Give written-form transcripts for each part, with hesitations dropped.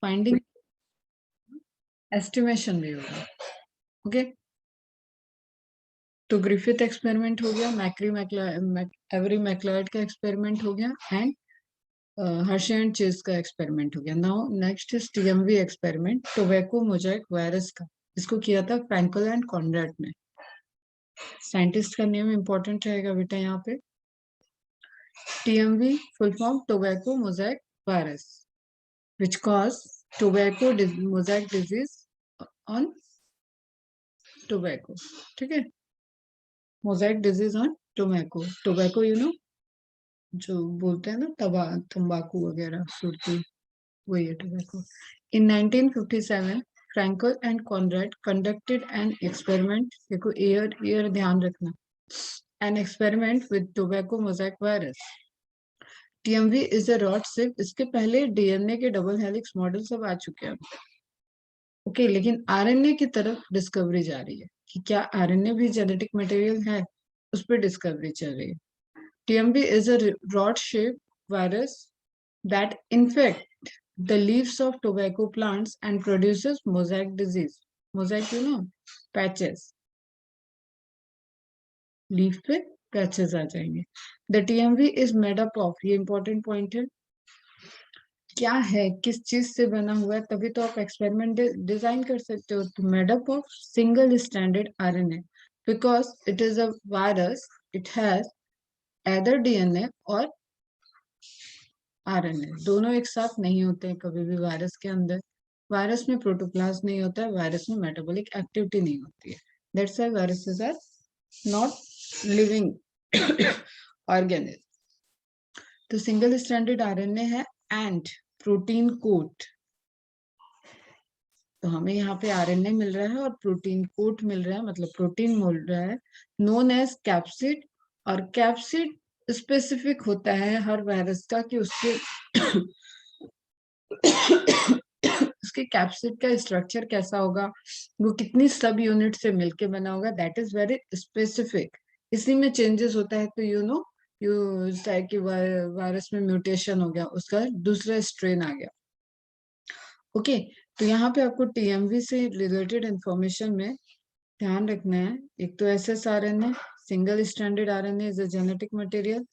Finding estimation भी होगा। Okay, तो ग्रिफिथ एक्सपेरिमेंट हो गया, एवरी मैक्लायड का एक्सपेरिमेंट हो गया, एंड हर्शे एंड चेज का एक्सपेरिमेंट हो गया। Now next is TMV experiment, tobacco Mosaic virus का। इसको किया था फ्रैंकल एंड कॉनरैड ने। साइंटिस्ट का नेम इंपॉर्टेंट रहेगा बेटा यहाँ पे। TMV full form tobacco mosaic virus, which cause tobacco mosaic disease on tobacco. ठीक है, mosaic disease on tobacco. Tobacco, you know, जो बोलते हैं ना तंबाकू वगैरह सुरती, वही है tobacco. In 1957, Frankel and Conrad conducted an experiment. देखो year ध्यान रखना. An experiment with tobacco mosaic virus. TMV is a rod shape. इसके पहले डीएनए के डबल हेलिक्स मॉडल सब आ चुके हैं। ओके, लेकिन आरएनए की तरफ डिस्कवरी जा रही है कि क्या आरएनए भी जेनेटिक मटेरियल है, उस पर डिस्कवरी चल रही है। TMV is a rod shape virus that infect the leaves of tobacco plants and produces mosaic disease. Mosaic you know, patches, leaf पे पैचेस आ जाएंगे। The TMV is made up of, ये important point है, क्या है, किस चीज से बना हुआ है, तभी तो आप एक्सपेरिमेंट डिजाइन कर सकते हो। तो made up of single standard RNA, because it is a virus, it has either DNA और RNA, दोनों एक साथ नहीं होते हैं कभी भी वायरस के अंदर। वायरस में प्रोटोप्लाज्म नहीं होता है, वायरस में मेटाबॉलिक एक्टिविटी नहीं होती है। That's why viruses are not living organism. तो सिंगल स्टैंडर्ड RNA है एंड प्रोटीन कोट। तो हमें यहाँ पे RNA मिल रहा है और प्रोटीन कोट मिल रहा है, मतलब प्रोटीन मिल रहा है, नोन एज कैप्सिड। और कैप्सिड स्पेसिफिक होता है हर वायरस का कि उसके उसके कैप्सिड का स्ट्रक्चर कैसा होगा, वो कितनी सब यूनिट से मिलके बना होगा, दैट इज वेरी स्पेसिफिक। इसी में चेंजेस होता है, तो यू कि वायरस में म्यूटेशन हो गया, उसका दूसरा स्ट्रेन आ गया। ओके, तो यहाँ पे आपको TMV से रिलेटेड इंफॉर्मेशन में ध्यान रखना है, एक तो SSRNA, single standard RNA is a genetic material,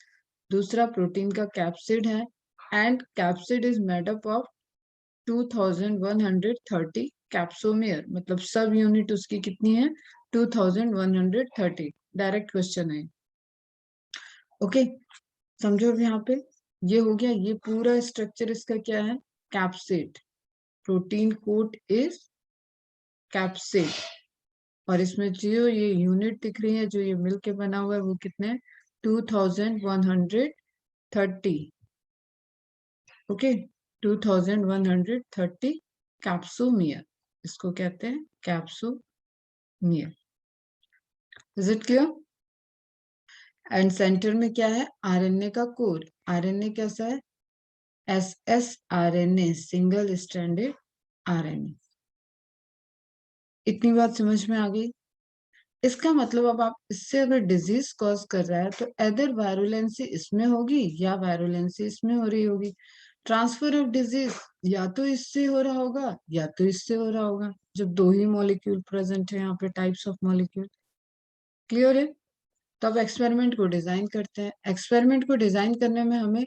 दूसरा प्रोटीन का कैप्सिड है, and capsid is made up of 2130 capsomere, मतलब सब यूनिट उसकी कितनी है, 2130। डायरेक्ट क्वेश्चन है। ओके, समझो अब यहाँ पे ये हो गया, ये पूरा स्ट्रक्चर इसका क्या है, capsid, protein coat is capsid, और इसमें जो ये यूनिट दिख रही है, जो ये मिल के बना हुआ है, वो कितने, 2130। ओके, 2130 कैप्सोमियर, इसको कहते हैं capsomere. Is it clear? And centre में क्या है, RNA का कोर। RNA कैसा है, SSRNA, सिंगल स्टैंडर्ड RNA। इतनी बात समझ में आ गई? इसका मतलब अब आप इससे अगर डिजीज कॉज कर रहा है तो एदर वायरुलेंसी इसमें होगी या वायरुलेंसी इसमें हो रही होगी। ट्रांसफर ऑफ डिजीज या तो इससे हो रहा होगा या तो इससे हो रहा होगा, जब दो ही मॉलिक्यूल प्रेजेंट है यहाँ पे, टाइप्स ऑफ मॉलिक्यूल। क्लियर है? तो अब एक्सपेरिमेंट को डिजाइन करते हैं। एक्सपेरिमेंट को डिजाइन करने में हमें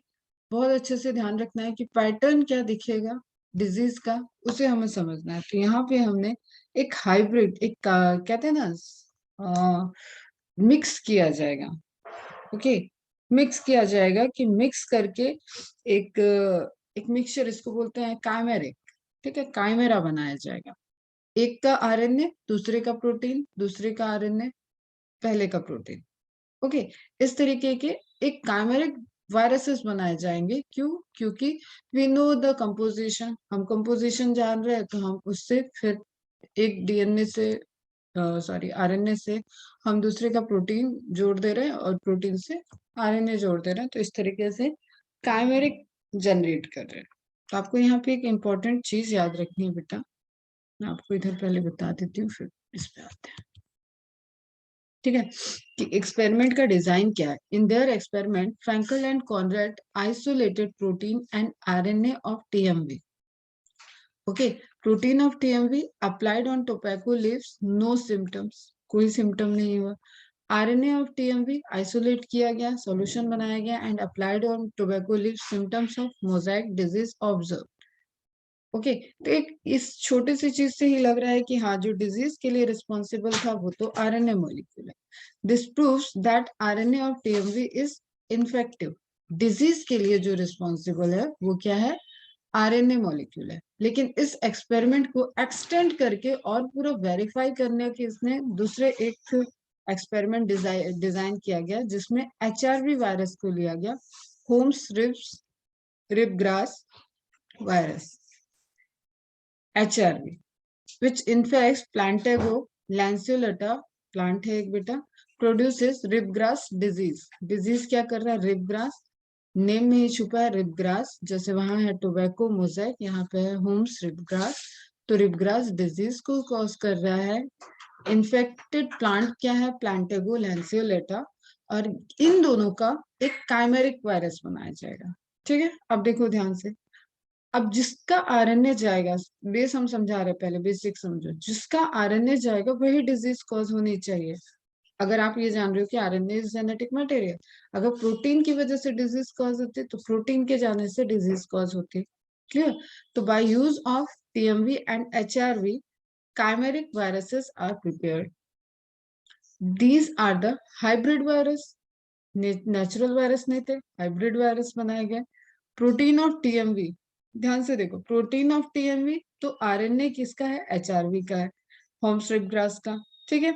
बहुत अच्छे से ध्यान रखना है कि पैटर्न क्या दिखेगा डिजीज का, उसे हमें समझना है। तो यहाँ पे हमने एक हाइब्रिड, एक कहते हैं ना, मिक्स किया जाएगा। ओके, मिक्स किया जाएगा कि मिक्स करके एक एक मिक्सचर, इसको बोलते हैं काइमेरिक। ठीक है, काइमेरा बनाया जाएगा, एक का RNA, दूसरे का प्रोटीन, दूसरे का RNA, पहले का प्रोटीन। ओके, इस तरीके के एक काइमेरिक वायरसेस बनाए जाएंगे। क्यों? क्योंकि वी नो द कंपोजिशन, हम कंपोजिशन जान रहे हैं, तो हम उससे फिर एक DNA से, सॉरी RNA से हम दूसरे का प्रोटीन जोड़ दे रहे हैं और प्रोटीन से RNA जोड़ दे रहे हैं, तो इस तरीके से काइमेरिक जनरेट कर रहे हैं। तो आपको यहाँ पे एक इम्पोर्टेंट चीज याद रखनी है बेटा, मैं आपको इधर पहले बता देती हूँ, फिर इस पे आते हैं। ठीक है, कि एक्सपेरिमेंट का डिजाइन क्या है। In their experiment Fraenkel and Conrat isolated protein and RNA of TMV okay, protein of TMV applied on tobacco leaves, no symptoms, कोई सिम्टम नहीं हुआ। आरएनए ऑफ टीएमवी आइसोलेट किया गया, सॉल्यूशन बनाया गया and applied on tobacco leaves, symptoms of Mosaic disease observe. Okay, तो एक इस छोटे सी चीज से ही लग रहा है कि हाँ, जो डिजीज के लिए रिस्पॉन्सिबल था वो तो आरएनए मॉलिक्यूल है। This proves that RNA of TMV is infective. Disease के लिए जो रिस्पॉन्सिबल है वो क्या है? आरएनए मॉलिक्यूल है। लेकिन इस एक्सपेरिमेंट को एक्सटेंड करके और पूरा वेरीफाई करने के इसने दूसरे एक एक्सपेरिमेंट डिजाइन किया गया, जिसमें एचआरवी वायरस को लिया गया, Holmes ribgrass virus, HRV, which infects Plantago lanceolata, plant है एक बेटा, produces ribgrass disease। डिजीज क्या कर रहा है? रिबग्रास, नेम में ही छुपा है रिबग्रास, जैसे वहां है टोबैको मोजाइक, यहाँ पे है होम्स रिबग्रास। तो रिबग्रास डिजीज को कॉज कर रहा है। इन्फेक्टेड प्लांट क्या है? प्लांटेगो लैंसियोलेटा। और इन दोनों का एक काइमेरिक वायरस बनाया जाएगा। ठीक है, अब देखो ध्यान से। अब जिसका आरएनए जाएगा, बेस हम समझा रहे हैं, पहले बेसिक समझो, जिसका आरएनए जाएगा वही डिजीज कॉज होनी चाहिए। अगर आप ये जान रहे हो कि आरएनए इज जेनेटिक मटेरियल, अगर प्रोटीन की वजह से डिजीज कॉज होती है तो प्रोटीन के जाने से डिजीज कॉज होती है। क्लियर? तो by use of TMV and HRV, chimeric viruses are prepared. These are the hybrid virus. Natural virus नहीं थे, हाइब्रिड वायरस बनाए गए। प्रोटीन ऑफ टीएमवी, ध्यान से देखो, प्रोटीन ऑफ टीएमवी तो आरएनए किसका है? एचआरवी का है, होम्स रिबग्रास का। ठीक है,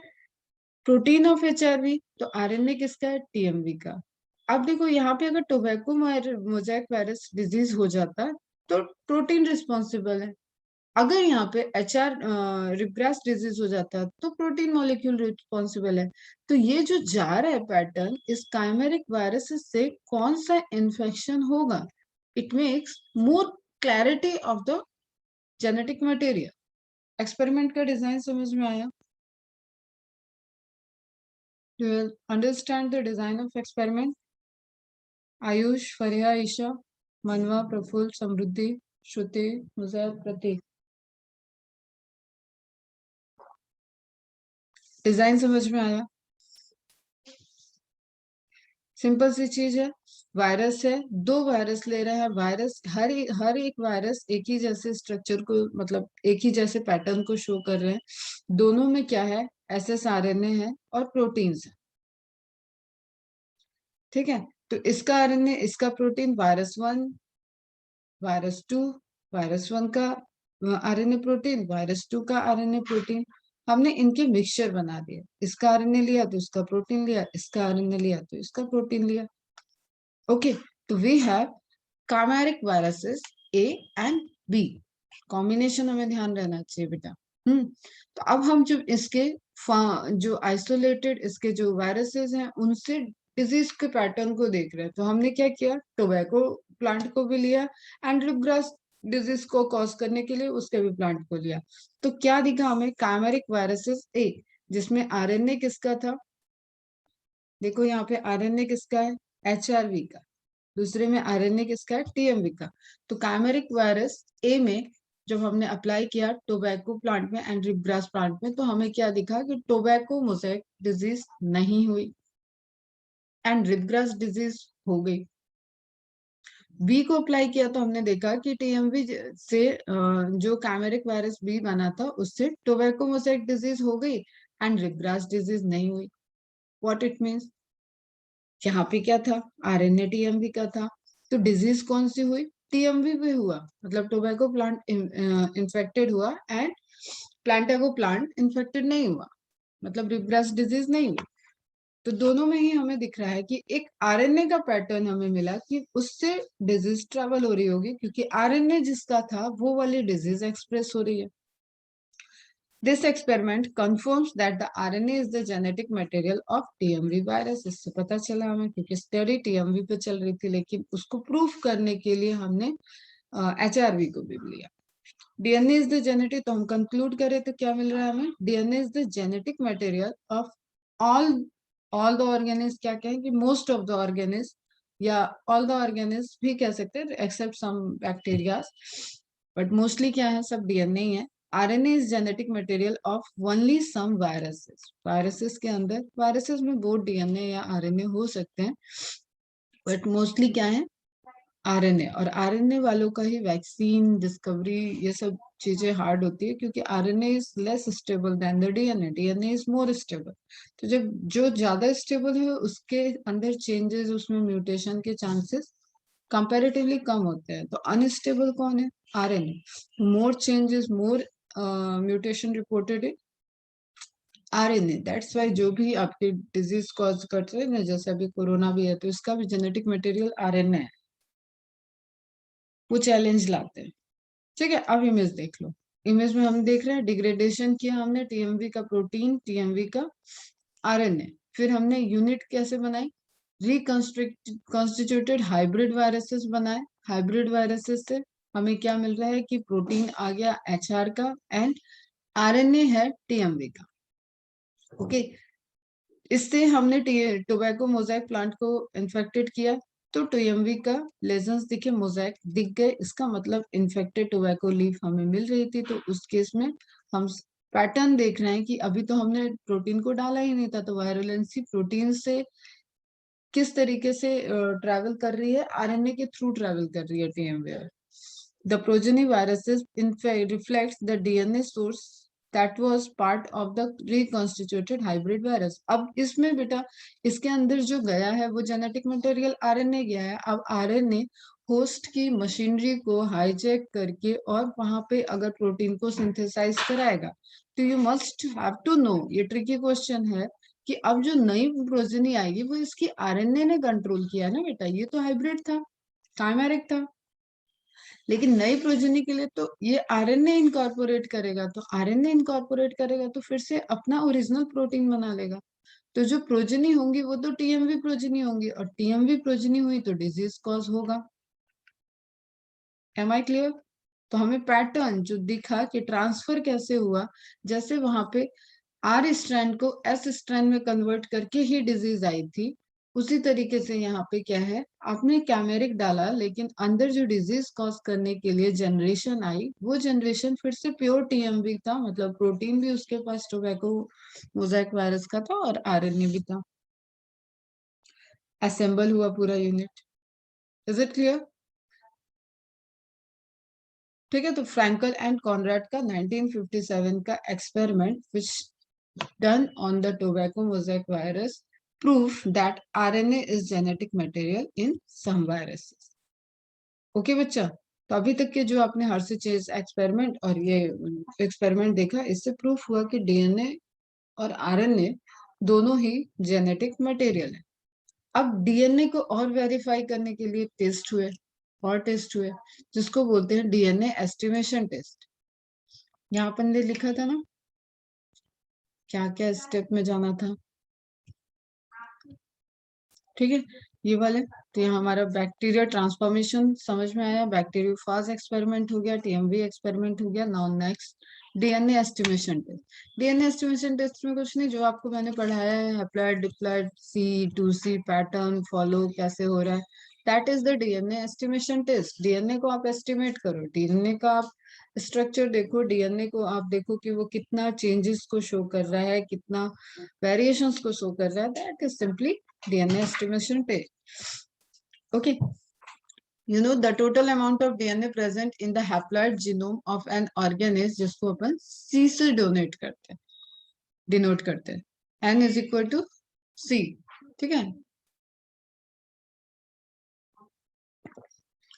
प्रोटीन ऑफ एचआरवी तो आरएनए किसका है? टीएमवी का। अब देखो यहाँ पे, अगर टोबैको मोजाइक वायरस डिजीज हो जाता तो प्रोटीन रिस्पॉन्सिबल है। अगर यहाँ पे एचआर रिब्रास डिजीज हो जाता है तो प्रोटीन मॉलिक्यूल रिस्पॉन्सिबल है। तो ये जो जा रहा है पैटर्न, इस काइमेरिक वायरस से कौन सा इन्फेक्शन होगा, it makes more clarity of the genetic material. Experiment का डिजाइन समझ में आया? You will understand the design of experiment. Ayush, Fariya, Isha, Manva, Prafull, Samriddhi, Shruti, मुजैर, Prateek, design समझ में आया? सिंपल सी चीज है, वायरस है, दो वायरस ले रहा है। वायरस हर एक वायरस एक ही जैसे स्ट्रक्चर को, मतलब एक ही जैसे पैटर्न को शो कर रहे हैं। दोनों में क्या है? एसएसआरएनए है और प्रोटीन्स है। ठीक है, तो इसका आरएनए, इसका प्रोटीन, वायरस 1, वायरस 2, वायरस 1 का आरएनए प्रोटीन, वायरस 2 का आरएनए प्रोटीन। हमने इनके मिक्सचर बना दिया, इसका आरएनए लिया तो इसका प्रोटीन लिया, इसका आरएनए लिया तो इसका प्रोटीन लिया। ओके, तो we have chimeric viruses A and B। Combination हमें ध्यान रहना चाहिए बेटा। तो अब हम जो इसके जो आइसोलेटेड इसके जो वायरसेस हैं उनसे डिजीज के पैटर्न को देख रहे हैं। तो हमने क्या किया? टोबैको प्लांट को भी लिया एंड रिबग्रास डिजीज को कॉज करने के लिए उसके भी प्लांट को लिया। तो क्या दिखा हमें? काइमेरिक वायरसेस ए, जिसमें आरएनए किसका था? देखो यहाँ पे आरएनए किसका है? एचआरवी का। दूसरे में आरएनए किसका है? टीएमवी का। तो काइमेरिक वायरस ए में जब हमने अप्लाई किया टोबैको प्लांट में एंड रिबग्रास प्लांट में, तो हमें क्या दिखा कि टोबैको मोज़ेक डिजीज नहीं हुई एंड रिबग्रास डिजीज हो गई। बी को अप्लाई किया तो हमने देखा कि टीएमवी से जो काइमेरिक वायरस बी बना था उससे टोबैको मोज़ेक डिजीज हो गई एंड रिबग्रास डिजीज नहीं हुई। व्हाट इट मीन्स, यहाँ पे क्या था? आरएनए टीएमवी का था। तो डिजीज कौन सी हुई? टीएमवी भी हुआ, मतलब टोबैको प्लांट इन्फेक्टेड हुआ एंड प्लांटागो प्लांट इन्फेक्टेड नहीं हुआ, मतलब रिब्रास डिजीज नहीं हुई। तो दोनों में ही हमें दिख रहा है कि एक आरएनए का पैटर्न हमें मिला कि उससे डिजीज ट्रेवल हो रही होगी, क्योंकि आरएनए जिसका था वो वाली डिजीज एक्सप्रेस हो रही है। This experiment confirms that the RNA is the genetic material of TMV virus। इससे पता चला हमें, क्योंकि स्टडी टीएमवी पे चल रही थी, लेकिन उसको प्रूफ करने के लिए हमने एचआरवी को भी लिया। डीएनए इज द जेनेटिक, तो हम कंक्लूड करें तो क्या मिल रहा है हमें? DNA is the genetic material of all all the organism, क्या कहें कि मोस्ट ऑफ द ऑर्गेनिज, या ऑल द ऑर्गेनिज भी कह सकते हैं, except some bacteria. But mostly क्या है, सब डीएनए ही है। RNA is genetic material of only some viruses. Viruses के अंदर, वायरसेस में बोथ डीएनए या आरएनए हो सकते हैं, बट मोस्टली क्या है, आरएनए। और आरएनए वालों का ही वैक्सीन डिस्कवरी ये सब चीजें हार्ड होती है, क्योंकि RNA is less stable then the DNA, DNA is more stable. तो जब जो ज्यादा स्टेबल है उसके अंदर चेंजेस, उसमें म्यूटेशन के चांसेस कंपैरेटिवली कम होते हैं। तो अनस्टेबल कौन है, RNA. More changes, more mutation reported in RNA. That's why जो भी आपकी डिजीज कॉज करते हैं ना, जैसे अभी कोरोना भी है, तो इसका भी जेनेटिक मटेरियल आरएनए है, वो चैलेंज लाते हैं। ठीक है, अब इमेज देख लो। इमेज में हम देख रहे हैं डिग्रेडेशन किया हमने टीएमवी का प्रोटीन, टीएमवी का आरएनए। फिर हमने यूनिट कैसे बनाई, रिकॉन्स्टिट्यूटेड हाइब्रिड वायरसेस बनाए। हाइब्रिड वायरसेस से हमें क्या मिल रहा है कि प्रोटीन आ गया एचआर का एंड आरएनए है टीएमवी का। ओके, इससे हमने टोबैको मोजाइक प्लांट को इन्फेक्टेड किया, तो टीएमवी का लेजन्स दिखे, मोजाइक दिख गए। इसका मतलब इन्फेक्टेड टोबैको लीफ हमें मिल रही थी। तो उस केस में हम पैटर्न देख रहे हैं कि अभी तो हमने प्रोटीन को डाला ही नहीं था, तो वायरुलेंसी प्रोटीन से किस तरीके से ट्रैवल कर रही है, आरएनए के थ्रू ट्रैवल कर रही है TMV. The progeny viruses in fact reflects the DNA source that was part of the reconstituted hybrid virus. अब इसमें बेटा, इसके अंदर जो गया है वो जेनेटिक मटेरियल आरएनए गया है। अब आरएनए होस्ट की मशीनरी को हाईजैक करके और वहां पे अगर प्रोटीन को सिंथेसाइज कराएगा, तो you must have to know, ये ट्रिकी क्वेश्चन है, कि अब जो नई प्रोजेनी आएगी वो इसकी आरएनए ने कंट्रोल किया ना बेटा। ये तो हाइब्रिड था, काइमेरिक था, लेकिन नई प्रोजेनी के लिए तो ये आरएनए इनकॉर्पोरेट करेगा। तो आरएनए इनकॉर्पोरेट करेगा तो फिर से अपना ओरिजिनल प्रोटीन बना लेगा। तो जो प्रोजेनी होंगी वो तो टीएमवी प्रोजेनी होंगी, और टीएमवी प्रोजेनी हुई तो डिजीज कॉज होगा। Am I clear? तो हमें पैटर्न जो दिखा कि ट्रांसफर कैसे हुआ, जैसे वहां पे आर स्ट्रैंड को एस स्ट्रैंड में कन्वर्ट करके ही डिजीज आई थी, उसी तरीके से यहाँ पे क्या है, आपने कैमेरिक डाला, लेकिन अंदर जो डिजीज कॉज करने के लिए जनरेशन आई, वो जनरेशन फिर से प्योर टीएमवी था, मतलब प्रोटीन भी उसके पास टोबैको मोजाइक वायरस का था और आरएनए भी था। असेंबल हुआ पूरा यूनिट। Is it clear? ठीक है, तो फ्रैंकल एंड कॉनराड का 1957 का experiment which done on the tobacco mosaic virus proof that RNA is genetic material in some viruses. Okay बच्चा, तो अभी तक के जो आपने हर्षिचेज एक्सपेरिमेंट और ये एक्सपेरिमेंट देखा, इससे प्रूफ हुआ कि डीएनए और आरएनए दोनों ही जेनेटिक मटेरियल है। अब डीएनए को और वेरीफाई करने के लिए टेस्ट हुए, और टेस्ट हुए, जिसको बोलते हैं डीएनए एस्टिमेशन टेस्ट। यहाँ अपन ने लिखा था ना क्या क्या स्टेप में जाना था, ठीक है, ये वाले। तो यहाँ हमारा बैक्टीरिया ट्रांसफॉर्मेशन समझ में आया, बैक्टीरियोफाज एक्सपेरिमेंट हो गया, टीएमवी एक्सपेरिमेंट हो गया। Now next DNA estimation test. DNA estimation test में कुछ नहीं, जो आपको मैंने पढ़ाया है, haploid diploid C2C pattern follow कैसे हो रहा है, that is the DNA estimation test. DNA को आप एस्टिमेट करो, डीएनए का आप स्ट्रक्चर देखो, डीएनए को आप देखो कि वो कितना चेंजेस को शो कर रहा है, कितना वेरिएशंस को शो कर रहा है, that is simply DNA estimation test. Okay, you know the total amount of DNA present in the haploid genome of an organism जिसको अपन C से डोनेट करते हैं, डिनोट करते हैं, N is equal to C, ठीक है,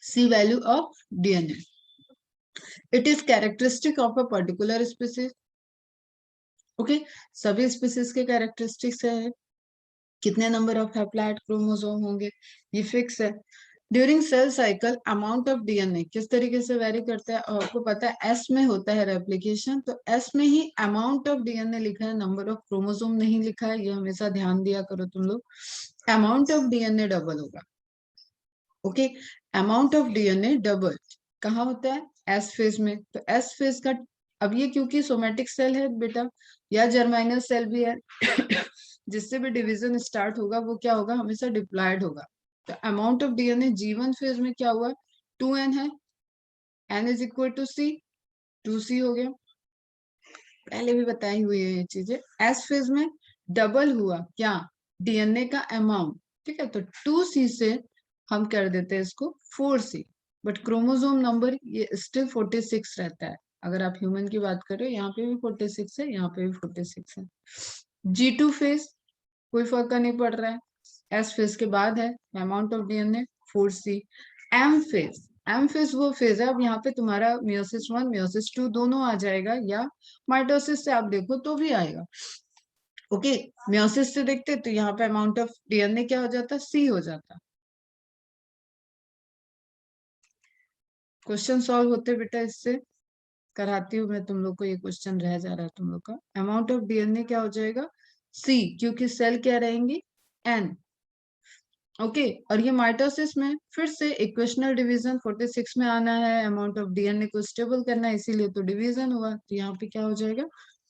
C value of DNA. It is characteristic of a particular species. Okay, सभी species के कैरेक्टरिस्टिक्स है, कितने नंबर ऑफ हैप्लॉइड क्रोमोसोम होंगे ये फिक्स है। During cell cycle amount of DNA किस तरीके से वेरी करता है, और आपको पता है एस में होता है रेप्लिकेशन, तो एस में ही अमाउंट ऑफ डीएनए लिखा है, नंबर ऑफ क्रोमोसोम नहीं लिखा है, ये हमेशा ध्यान दिया करो तुम लोग। अमाउंट ऑफ डीएनए डबल होगा। Okay, amount of DNA double कहाँ होता है, एस फेज में। तो एस फेज का, अब ये क्योंकि सोमेटिक सेल है बेटा, या जर्माइनल सेल भी है, जिससे भी डिवीजन स्टार्ट होगा वो क्या होगा, हमेशा डिप्लॉयड होगा। तो amount of DNA G1 phase में क्या हुआ, 2n है, N is equal to C, 2C हो गया, पहले भी बताई हुई है ये चीजें। एस फेज में डबल हुआ क्या, डीएनए का अमाउंट, ठीक है, तो 2C से हम कर देते हैं इसको 4C, बट क्रोमोसोम नंबर ये स्टिल 46 रहता है। अगर आप ह्यूमन की बात करें, यहाँ पे भी 46 है, यहाँ पे भी 46 है। G2 फेज कोई फर्क नहीं पड़ रहा है, एस फेज के बाद है amount of DNA 4C। M phase, M phase वो फेज है, अब यहाँ पे तुम्हारा मियोसिस 1 मियोसिस 2 दोनों आ जाएगा, या माइटोसिस से आप देखो तो भी आएगा। ओके, मियोसिस से देखते तो यहाँ पे अमाउंट ऑफ डीएनए क्या हो जाता, C हो जाता। क्वेश्चन सॉल्व होते बेटा, इससे कराती हूँ मैं तुम लोग को, ये क्वेश्चन रह जा रहा है तुम लोग का। अमाउंट ऑफ डीएनए क्या हो जाएगा, C, क्योंकि सेल क्या रहेंगी, N। ओके, और ये माइटोसिस में फिर से इक्वेशनल डिवीजन 46 में आना है, अमाउंट ऑफ डीएनए को स्टेबल करना है, इसीलिए तो डिवीजन हुआ, तो यहाँ पे क्या हो जाएगा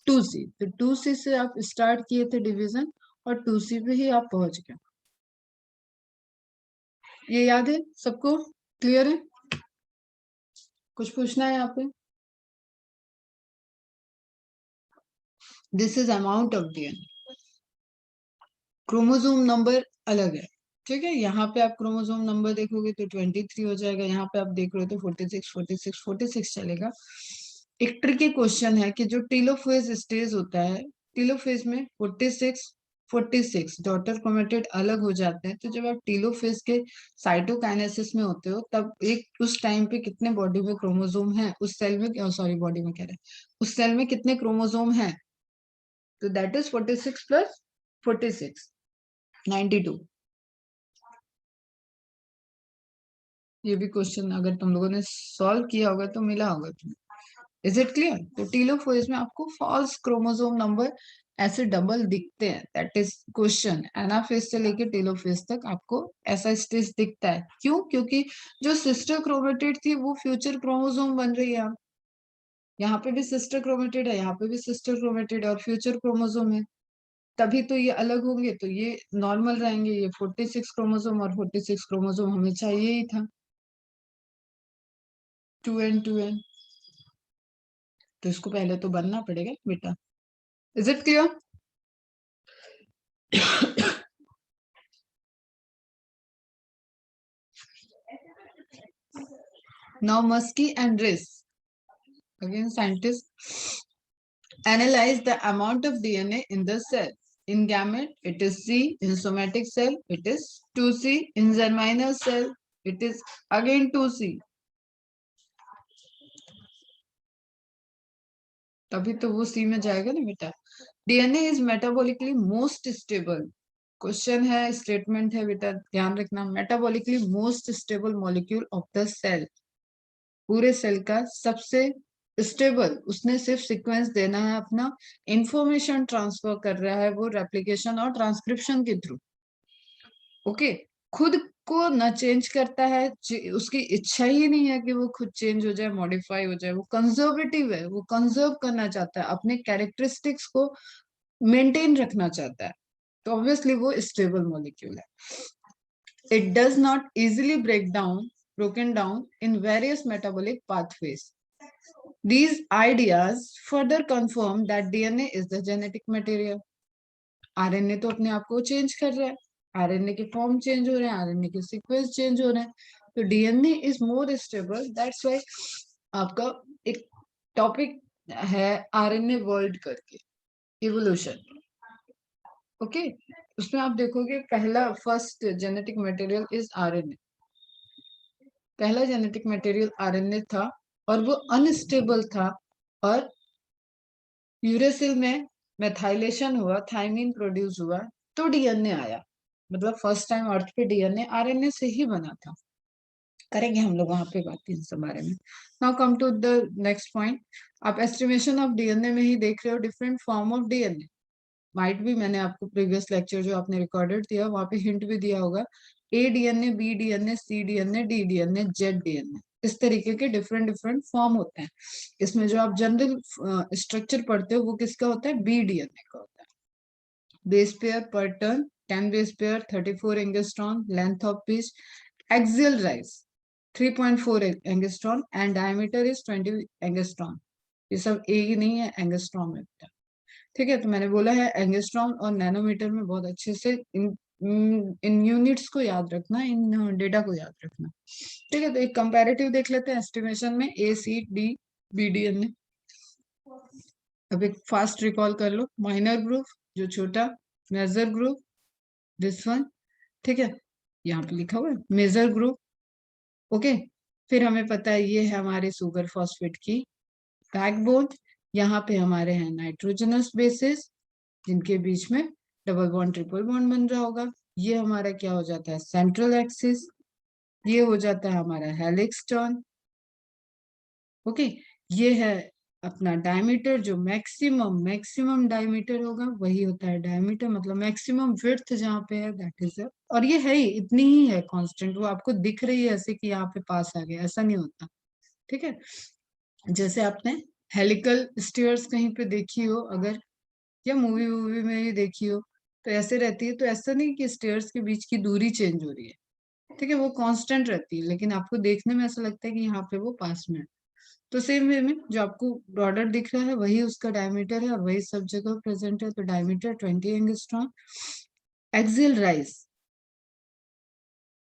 2C। तो 2C से आप स्टार्ट किए थे डिवीजन, और 2C पे ही आप पहुंच गए। ये याद है सबको, क्लियर है? कुछ पूछना है यहाँ पे? This is amount of DNA, chromosome number अलग है, ठीक है। यहाँ पे आप क्रोमोसोम नंबर देखोगे तो 23 हो जाएगा, यहाँ पे आप देख रहे हो तो 46 46 46 चलेगा। एक ट्रिकी क्वेश्चन है कि जो टीलोफेज स्टेज होता है, टीलोफेज में 46 46 डॉटर क्रोमेटिड अलग हो जाते हैं, तो जब आप टीलोफेज के साइटोकाइनेसिस में होते हो, तब एक उस टाइम पे कितने बॉडी में क्रोमोसोम है उस सेल में, सॉरी बॉडी में कह रहे हैं, उस सेल में कितने क्रोमोसोम है, तो दैट इज 46 प्लस 46, 92। ये भी क्वेश्चन अगर तुम लोगों ने सॉल्व किया होगा तो मिला होगा तुम्हें। Is it clear? तो टीलोफेज में आपको फॉल्स क्रोमोसोम नंबर ऐसे डबल दिखते हैं, दैट इज क्वेश्चन। एनाफेज से लेके टेलोफेज तक आपको ऐसा स्टेज दिखता है, क्यों? क्योंकि जो सिस्टर क्रोमेटिड थी वो फ्यूचर क्रोमोसोम बन रही है, यहाँ पे भी सिस्टर क्रोमेटिड है, यहाँ पे भी सिस्टर क्रोमेटिड और फ्यूचर क्रोमोसोम है, तभी तो ये अलग होंगे, तो ये नॉर्मल रहेंगे। ये 46 क्रोमोसोम और 46 क्रोमोसोम हमें चाहिए ही था, 2n 2n, तो इसको पहले तो बनना पड़ेगा बेटा। Is it clear? Now Musky and Riss, again scientists, analyze the amount of DNA in the cell. In gamete, it is C. In somatic cell, it is 2C. In germinal cell, it is again 2C. तभी तो वो C में जाएगा ना बेटा। DNA is metabolically most stable. Question है, statement है बेटा, ध्यान रखना। Metabolically most stable molecule of the cell, पूरे सेल का सबसे स्टेबल, उसने सिर्फ सीक्वेंस देना है अपना, इंफॉर्मेशन ट्रांसफर कर रहा है वो रेप्लिकेशन और ट्रांसक्रिप्शन के थ्रू। ओके, खुद को न चेंज करता है, उसकी इच्छा ही नहीं है कि वो खुद चेंज हो जाए, मॉडिफाई हो जाए, वो कंजर्वेटिव है, वो कंजर्व करना चाहता है, अपने कैरेक्टरिस्टिक्स को मेंटेन रखना चाहता है, तो ऑब्वियसली वो स्टेबल मॉलिक्यूल है। It does not easily broken down in various metabolic pathways. These ideas further confirm that DNA is the genetic material. RNA तो अपने आप को चेंज कर रहा है, RNA के फॉर्म चेंज हो रहे हैं, RNA के सीक्वेंस चेंज हो रहे हैं, तो DNA is more stable. That's why आपका एक टॉपिक है RNA वर्ल्ड करके, इवोल्यूशन। ओके, उसमें आप देखोगे पहला first genetic material is RNA, पहला जेनेटिक मटेरियल आरएनए था, और वो अनस्टेबल था, और यूरेसिल में मेथाइलेशन हुआ, थायमिन प्रोड्यूस हुआ, तो डीएनए आया। मतलब फर्स्ट टाइम अर्थ पे डीएनए आरएनए से ही बना था। करेंगे हम लोग वहां पे बात इस बारे में। Now come to the next point. आप एस्टिमेशन ऑफ डीएनए में ही देख रहे हो डिफरेंट फॉर्म ऑफ डीएनए। माइट भी मैंने आपको प्रीवियस लेक्चर जो आपने रिकॉर्डेड दिया वहां पे हिंट भी दिया होगा, A DNA, B DNA, C DNA, D DNA, Z DNA, इस तरीके के डिफरेंट डिफरेंट फॉर्म होते हैं। इसमें जो आप जनरल स्ट्रक्चर पढ़ते हो वो किसका होता है, बी डीएनए का होता है। बेस पेयर पर turn, 10 base pair, 34 angstrom, length of peace, axial rise, 3.4 angstrom and diameter is 20 angstrom. ये सब एक ही नहीं है, एंगस्ट्रॉम में बेटा। ठीक है, तो मैंने बोला है एंगस्ट्रॉम और नैनोमीटर में बहुत अच्छे से इन यूनिट्स को याद रखना, इन डेटा को याद रखना। ठीक है, तो एक कंपैरेटिव देख लेते हैं एस्टिमेशन में A C D B D N. अब एक फास्ट रिकॉल कर लो, माइनर ग्रुप जो छोटा, मेजर ग्रुप दिस वन। ठीक है, यहाँ पे लिखा हुआ है मेजर ग्रुप। ओके, फिर हमें पता है ये है हमारे सुगर फॉस्फेट की बैकबोन। यहाँ पे हमारे हैं नाइट्रोजनस बेसिस जिनके बीच में डबल बॉन्ड ट्रिपल बॉन्ड बन रहा होगा। ये हमारा क्या हो जाता है, सेंट्रल एक्सिस। ये हो जाता है हमारा हेलिक्स टर्न। ओके, ये है अपना डायमीटर, जो मैक्सिमम मैक्सिमम डायमीटर होगा वही होता है डायमीटर, मतलब मैक्सिमम विड्थ जहाँ पे है दैट इज। और ये है ही, इतनी ही है कांस्टेंट, वो आपको दिख रही है ऐसे कि यहाँ पे पास आ गया, ऐसा नहीं होता। ठीक है, जैसे आपने हेलिकल स्टेयर्स कहीं पे देखी हो अगर, या मूवी वूवी में ही देखी हो, तो ऐसे रहती है। तो ऐसा नहीं कि स्टेयर्स के बीच की दूरी चेंज हो रही है, ठीक है, वो कांस्टेंट रहती है, लेकिन आपको देखने में ऐसा लगता है कि यहाँ पे वो पास में है। तो सेम वे में जो आपको बॉर्डर दिख रहा है वही उसका डायमीटर है और वही सब जगह प्रेजेंट है, तो diameter 20 angstrom. Axial rise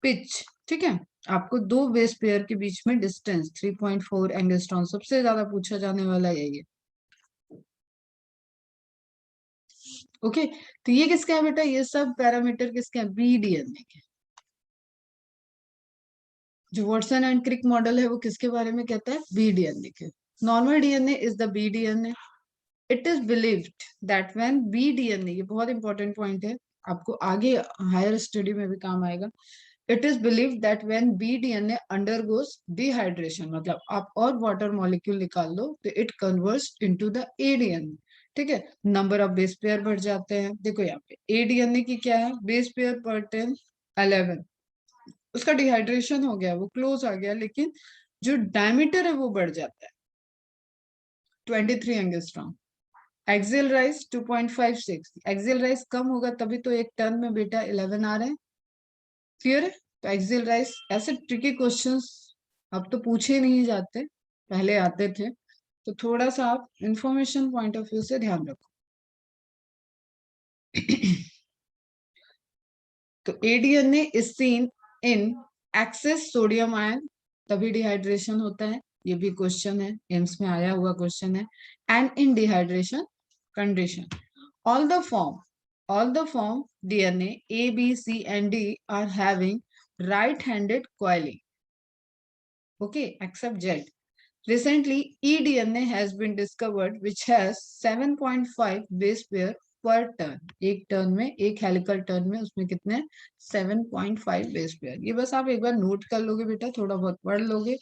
pitch, ठीक है, आपको दो बेस पेयर के बीच में डिस्टेंस 3.4 एंगस्ट्रॉम, सबसे ज्यादा पूछा जाने वाला यही है। ओके, तो ये किसका है बेटा, ये सब पैरामीटर किसके हैं, बीडीएनए के। जो वॉटसन एंड क्रिक मॉडल है वो किसके बारे में कहता है, बीडीएनए के। Normal DNA is the B DNA. It is believed that when B DNA, ये बहुत इंपॉर्टेंट पॉइंट है, आपको आगे हायर स्टडी में भी काम आएगा। It is believed that when B DNA undergoes dehydration, मतलब आप और वाटर मॉलिक्यूल निकाल लो तो it converts into the A DNA. ठीक है, नंबर ऑफ बेस पेयर बढ़ जाते हैं। देखो यहाँ पे एडीएनए की क्या है, बेस पेयर पर 10 11, उसका डिहाइड्रेशन हो गया, वो क्लोज आ गया, लेकिन जो डायमीटर है वो बढ़ जाता है 23 angstrom. Axial rise 2.56, axial rise कम होगा तभी तो एक टर्न में बेटा 11 आ रहे हैं। क्लियर है, तो एक्सियल राइज, ऐसे ट्रिकी क्वेश्चंस अब तो पूछे नहीं जाते, पहले आते थे, तो थोड़ा सा आप इंफॉर्मेशन पॉइंट ऑफ व्यू से ध्यान रखो। तो A DNA is seen in excess sodium ion, तभी डिहाइड्रेशन होता है, ये भी क्वेश्चन है, एम्स में आया हुआ क्वेश्चन है। And in dehydration condition, all the form all the form DNA A, B, C and D are having right-handed coiling, okay, except Z. Recently eDNA has been discovered which has 7.5 base pair पर turn, एक turn में, एक helical turn में उसमें कितने 7.5 base pair. ये बस आप एक बार नोट कर लोगे बेटा, थोड़ा बहुत पढ़ लोगे,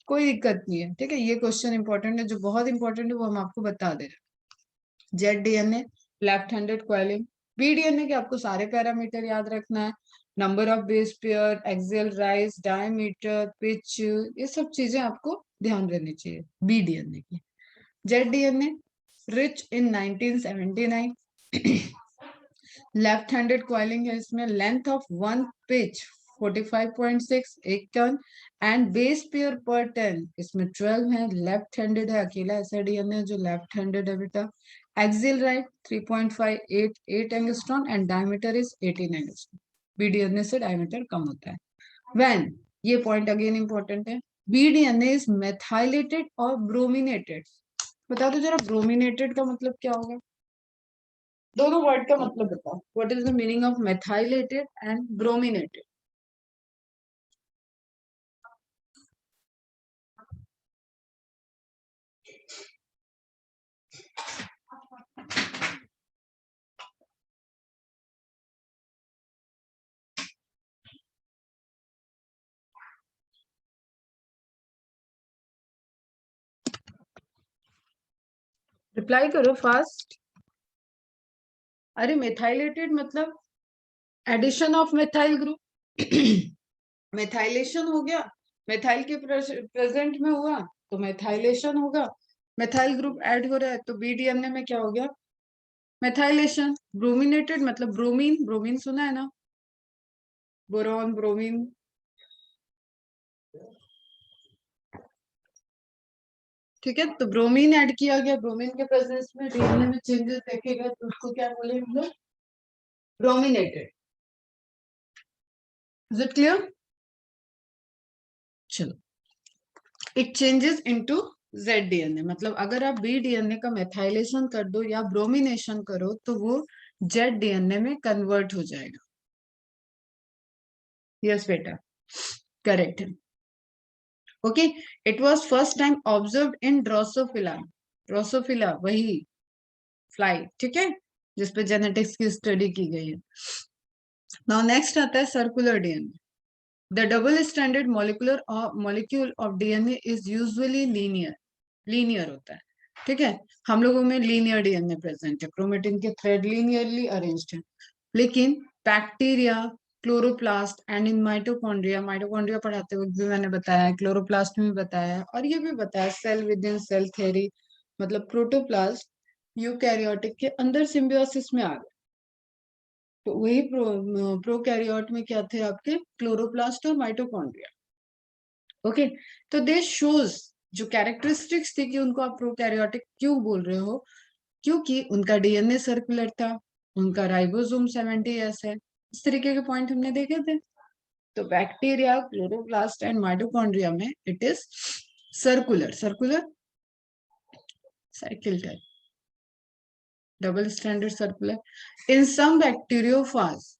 कोई दिक्कत नहीं है। ठीक है, ये क्वेश्चन इंपॉर्टेंट है, जो बहुत इंपॉर्टेंट है वो हम आपको बता दे रहे हैं। Z DNA left handed coiling, B DNA के आपको सारे पैरामीटर याद रखना है, number of base pair, axial rise, diameter, pitch, ये सब चीजें आपको ध्यान रहनी चाहिए बीडीएनए की। Z DNA rich in 1979, left handed coiling है इसमें, लेंथ ऑफ वन पिच 45.6 एक टर्न, एंड बेस पेयर पर 10 इसमें 12 है, लेफ्ट हैंडेड है, अकेला ऐसा डीएनए जो लेफ्ट हैंडेड है बेटा। Axial right 3.58 8 angstrom and diameter is 18 angstrom, B DNA से डायमीटर कम होता है। व्हेन, ये पॉइंट अगेन इंपॉर्टेंट है, बीडीएनए इज मेथाइलेटेड और ब्रोमिनेटेड। बता दो जरा ब्रोमिनेटेड का मतलब क्या होगा, दोनों वर्ड का मतलब बताओ, what is the meaning of methylated and brominated. Reply करो फास्ट। अरे मेथाइलेटेड मतलब addition of methyl group, methylation हो गया, मेथाइल के प्रेजेंट में हुआ तो मेथाइलेशन होगा, मेथाइल ग्रुप ऐड हो रहा है तो बीडीएनए में क्या हो गया, मेथाइलेशन। ब्रोमिनेटेड मतलब ब्रोमीन, ब्रोमीन सुना है ना, बोरॉन ब्रोमीन, ठीक है, तो ब्रोमीन ऐड किया गया, ब्रोमीन के प्रेजेंस में डीएनए में चेंजेस देखेगा तो उसको क्या बोलेंगे हम लोग? ब्रोमिनेटेड। Is it clear? चलो, it changes into Z DNA, मतलब अगर आप बी डीएनए का मेथाइलेशन कर दो या ब्रोमिनेशन करो तो वो जेड डीएनए में कन्वर्ट हो जाएगा। यस बेटा, करेक्ट है। Okay, it was first time observed in Drosophila. Drosophila वही फ्लाई, ठीक है, जिसपे जेनेटिक्स की स्टडी की गई है। नाउ नेक्स्ट आता है circular DNA. The double standard molecule of DNA is usually linear. Linear होता है, ठीक है, हम लोगों में लीनियर डीएनए प्रेजेंट है, क्रोमेटिन के थ्रेड लीनियरली अरेंज्ड है। लेकिन bacteria, chloroplast and in mitochondria, mitochondria पढ़ाते वक्त भी मैंने बताया, क्लोरोप्लास्ट में भी बताया और ये भी बताया cell within cell theory, मतलब प्रोटोप्लास्ट यूकैरियोटिक के अंदर सिम्बियोसिस में आ गए। तो वही प्रोकैरियोट में क्या थे आपके? क्लोरोप्लास्ट और माइटोकॉन्ड्रिया। ओके, तो दे शोज, जो कैरेक्टरिस्टिक्स थी कि उनको आप प्रोकैरियोटिक क्यों बोल रहे हो, क्योंकि उनका डीएनए सर्कुलर था, उनका राइबोसोम 70s है, इस तरीके के पॉइंट हमने देखे थे। तो बैक्टीरिया, क्लोरोप्लास्ट एंड माइटोकॉन्ड्रिया में it is circular, circular cycle type, double standard circular. In some bacteriophage